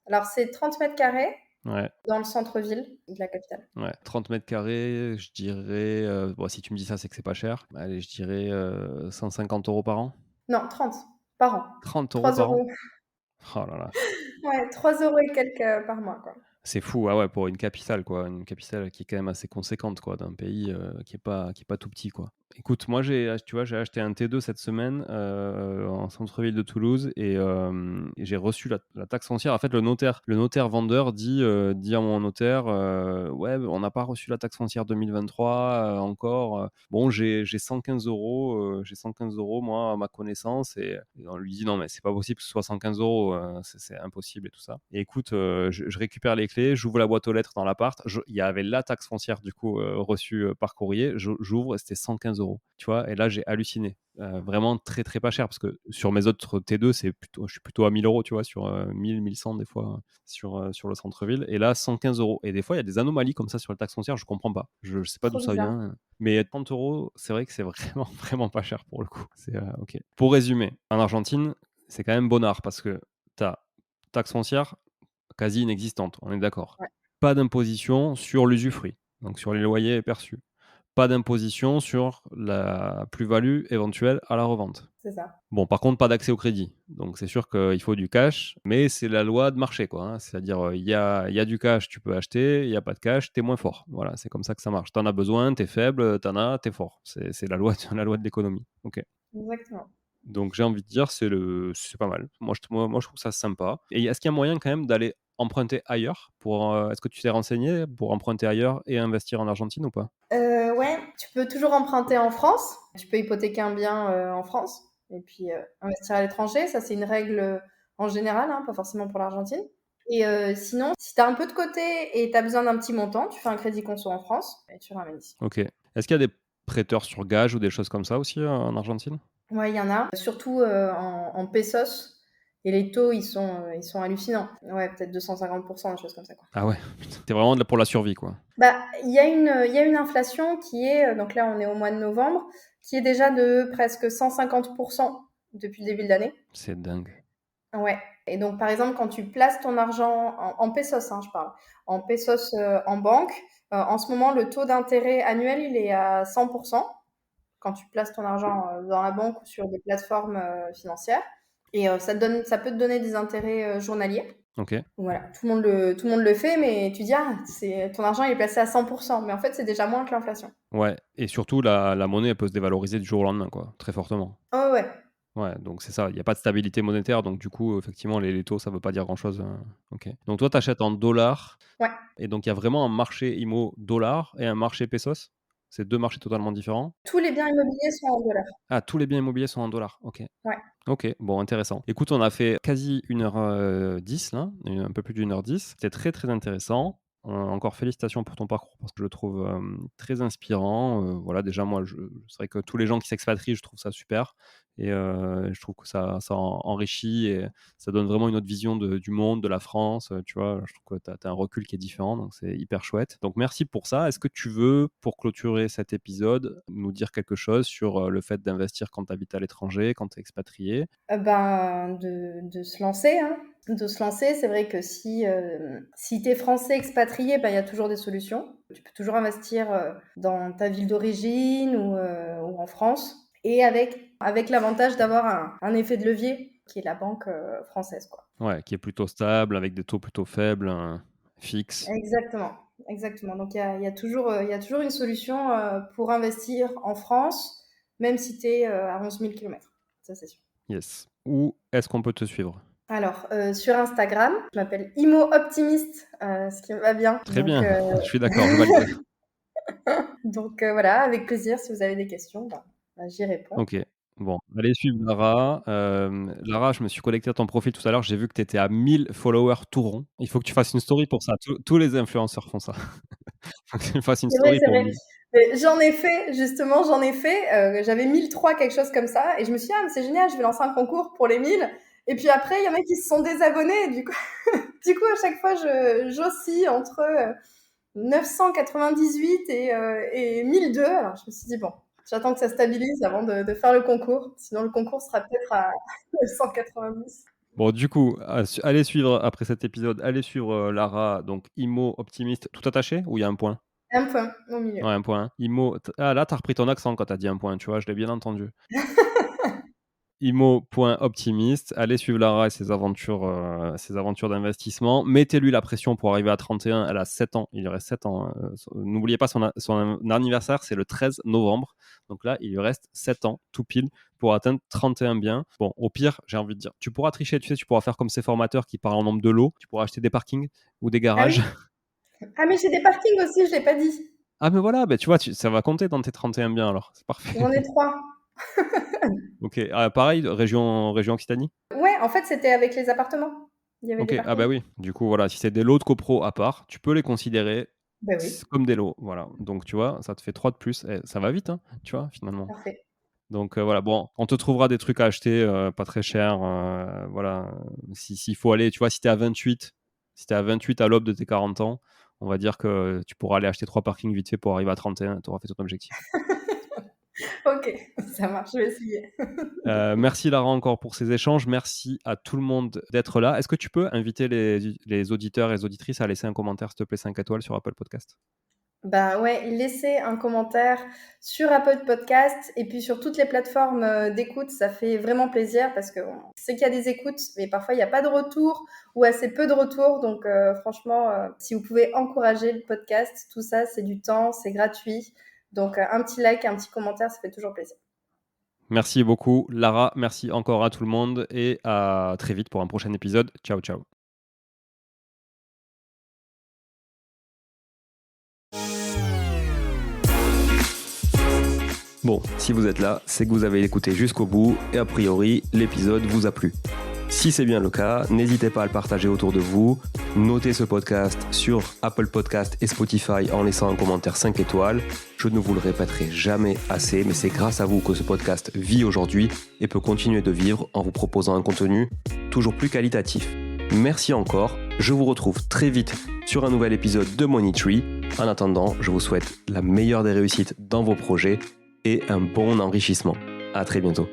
alors c'est 30 mètres carrés Ouais, dans le centre-ville de la capitale. ouais, 30 mètres carrés, je dirais, bon, si tu me dis ça, c'est que c'est pas cher. Allez, je dirais, 150 € par an? Non, 30 par an. 30 € 3 par an? euros. Oh là là, Ouais, 3 € et quelques par mois, quoi. c'est fou, ah ouais, pour une capitale, quoi, une capitale qui est quand même assez conséquente, quoi, d'un pays, qui est pas tout petit, quoi. Écoute, moi, tu vois, j'ai acheté un T2 cette semaine, en centre-ville de Toulouse et j'ai reçu la taxe foncière. En fait, le notaire vendeur dit à mon notaire, «Ouais, on n'a pas reçu la taxe foncière 2023, encore, bon, j'ai 115 €, j'ai 115 € moi, à ma connaissance» et on lui dit: «Non, mais c'est pas possible que ce soit 115 €, c'est impossible» et tout ça. Et écoute, je récupère les clés, j'ouvre la boîte aux lettres dans l'appart, il y avait la taxe foncière, du coup, reçue, par courrier. J'ouvre et c'était 115 €, tu vois? Et là, j'ai halluciné. Vraiment très, très pas cher parce que sur mes autres T2, je suis plutôt à 1 000 €, tu vois? Sur, 1 100 des fois, sur le centre-ville, et là 115 €. Et des fois, il y a des anomalies comme ça sur les taxes foncières, je comprends pas. Je sais pas d'où Trop ça bizarre. vient, mais 30 €, c'est vrai que c'est vraiment, vraiment pas cher pour le coup. C'est, OK. Pour résumer, en Argentine, c'est quand même bonnard parce que tu as taxe foncière quasi inexistante, on est d'accord. Ouais, Pas d'imposition sur l'usufruit, donc sur les loyers perçus. Pas d'imposition sur la plus-value éventuelle à la revente. c'est ça. Bon, par contre, pas d'accès au crédit. Donc c'est sûr qu'il faut du cash, mais c'est la loi de marché, quoi, hein. C'est-à-dire, il y a du cash, tu peux acheter, il y a pas de cash, tu es moins fort. Voilà, c'est comme ça que ça marche. Tu en as besoin, tu es faible, tu en as, tu es fort. C'est la loi la loi de l'économie. OK. Exactement. Donc j'ai envie de dire, c'est pas mal. Moi, je trouve ça sympa. Et est-ce qu'il y a moyen quand même d'aller emprunter ailleurs est-ce que tu t'es renseigné pour emprunter ailleurs et investir en Argentine ou pas? Ouais, tu peux toujours emprunter en France. Tu peux hypothéquer un bien, en France et puis, investir à l'étranger. Ça, c'est une règle, en général, hein, pas forcément pour l'Argentine et sinon, si tu as un peu de côté et tu as besoin d'un petit montant, tu fais un crédit conso en France et tu ramènes ici. OK. Est-ce qu'il y a des prêteurs sur gage ou des choses comme ça aussi, en Argentine? Ouais, il y en a, surtout, en pesos et les taux, ils sont hallucinants. Ouais, peut-être 250, des choses comme ça, quoi. Ah ouais, putain, c'est vraiment pour la survie, quoi. Bah, il y a une inflation qui est, donc là, on est au mois de novembre, qui est déjà de presque 150 depuis le début de l'année. C'est dingue. Ouais. Et donc, par exemple, quand tu places ton argent en pesos, hein, je parle, en pesos en banque, en ce moment, le taux d'intérêt annuel, il est à 100% quand tu places ton argent dans la banque ou sur des plateformes financières. Et ça peut te donner des intérêts journaliers. Ok. Voilà, tout le monde le fait, mais tu dis, ton argent il est placé à 100%, mais en fait, c'est déjà moins que l'inflation. Ouais, et surtout, la monnaie, elle peut se dévaloriser du jour au lendemain, quoi, très fortement. Oh ouais. Ouais, donc c'est ça, il n'y a pas de stabilité monétaire, donc du coup, effectivement, les taux, ça veut pas dire grand-chose. Ok. Donc toi, tu achètes en dollars, Ouais. et donc il y a vraiment un marché IMO dollar et un marché pesos. C'est deux marchés totalement différents. Tous les biens immobiliers sont en dollars. Ah, tous les biens immobiliers sont en dollars. Ok. Ouais. Ok, bon, intéressant. Écoute, on a fait quasi 1h10 là, un peu plus d'1h10. C'était très très intéressant. Encore félicitations pour ton parcours parce que je le trouve très inspirant. Voilà, déjà moi, c'est vrai que tous les gens qui s'expatrient, je trouve ça super. Et je trouve que ça enrichit et ça donne vraiment une autre vision du monde, de la France. Tu vois, je trouve que tu as un recul qui est différent, donc c'est hyper chouette. Donc merci pour ça. Est-ce que tu veux, pour clôturer cet épisode, nous dire quelque chose sur le fait d'investir quand tu habites à l'étranger, quand tu es expatrié? De se lancer, hein. De se lancer, c'est vrai que si tu es français expatrié, il y a toujours des solutions. Tu peux toujours investir dans ta ville d'origine ou en France. Et avec l'avantage d'avoir un effet de levier, qui est la banque française, quoi. Ouais, qui est plutôt stable, avec des taux plutôt faibles, fixes. Exactement, exactement. Donc il y a toujours une solution pour investir en France, même si tu es à 11 000 km. Ça, c'est sûr. Yes. Où est-ce qu'on peut te suivre? Alors, sur Instagram, je m'appelle Imo Optimiste, ce qui me va bien. Très Donc, bien, je suis d'accord, je valide. donc voilà, avec plaisir, si vous avez des questions, j'y réponds. Ok, bon, allez suivre Lara. Lara, je me suis connecté à ton profil tout à l'heure, j'ai vu que tu étais à 1000 followers tout rond. Il faut que tu fasses une story pour ça. Tous les influenceurs font ça. Faut que tu fasses une C'est vrai, story c'est pour vrai. 1000. Mais j'en ai fait, justement, j'avais 1003, quelque chose comme ça, et je me suis dit, mais c'est génial, je vais lancer un concours pour les 1000. Et puis après, il y en a qui se sont désabonnés, du coup, à chaque fois, j'oscille entre 998 et 1002. Alors, je me suis dit, bon, j'attends que ça stabilise avant de faire le concours. Sinon, le concours sera peut-être à 990. Bon, du coup, allez suivre, après cet épisode, allez suivre Lara, donc Imo Optimiste, tout attaché ou il y a un point? Un point au milieu. Ouais, un point. Imo, là, t'as repris ton accent quand t'as dit un point, tu vois, je l'ai bien entendu. Imo.optimiste, allez suivre Lara et ses aventures d'investissement. Mettez-lui la pression pour arriver à 31. Elle a 7 ans, il lui reste 7 ans. N'oubliez pas, son anniversaire, c'est le 13 novembre. Donc là, il lui reste 7 ans, tout pile, pour atteindre 31 biens. Bon, au pire, j'ai envie de dire, tu pourras tricher, tu sais, tu pourras faire comme ces formateurs qui parlent en nombre de lots. Tu pourras acheter des parkings ou des Ah oui? garages. Ah, mais j'ai des parkings aussi, je l'ai pas dit. Ah, mais voilà, tu vois, ça va compter dans tes 31 biens alors. C'est parfait. J'en ai 3. Ok, pareil, région Occitanie? Ouais, en fait, c'était avec les appartements. Il y avait des Ok, ah bah parkings. oui. Du coup, voilà, si c'est des lots de copro à part, tu peux les considérer Ben oui, comme des lots. Voilà. Donc, tu vois, ça te fait 3 de plus. Et ça va vite, hein, tu vois, finalement. parfait. Donc, voilà, bon, on te trouvera des trucs à acheter, pas très cher. Voilà. S'il faut aller, tu vois, si t'es à 28, à l'aube de tes 40 ans, on va dire que tu pourras aller acheter 3 parkings vite fait pour arriver à 31, tu auras fait ton objectif. Ok, ça marche, je vais essayer. Merci Lara encore pour ces échanges. Merci à tout le monde d'être là. Est-ce que tu peux inviter les auditeurs et les auditrices à laisser un commentaire, s'il te plaît, 5 étoiles sur Apple Podcast? Bah ouais, laissez un commentaire sur Apple Podcast et puis sur toutes les plateformes d'écoute, ça fait vraiment plaisir parce que c'est qu'il y a des écoutes, mais parfois il n'y a pas de retour ou assez peu de retour. Donc franchement, si vous pouvez encourager le podcast, tout ça, c'est du temps, c'est gratuit. Donc un petit like, un petit commentaire, ça fait toujours plaisir. Merci beaucoup Lara, merci encore à tout le monde et à très vite pour un prochain épisode. Ciao, ciao. Bon, si vous êtes là, c'est que vous avez écouté jusqu'au bout et a priori, l'épisode vous a plu. Si c'est bien le cas, n'hésitez pas à le partager autour de vous. Notez ce podcast sur Apple Podcast et Spotify en laissant un commentaire 5 étoiles. Je ne vous le répéterai jamais assez, mais c'est grâce à vous que ce podcast vit aujourd'hui et peut continuer de vivre en vous proposant un contenu toujours plus qualitatif. Merci encore, je vous retrouve très vite sur un nouvel épisode de Money Tree. En attendant, je vous souhaite la meilleure des réussites dans vos projets et un bon enrichissement. À très bientôt.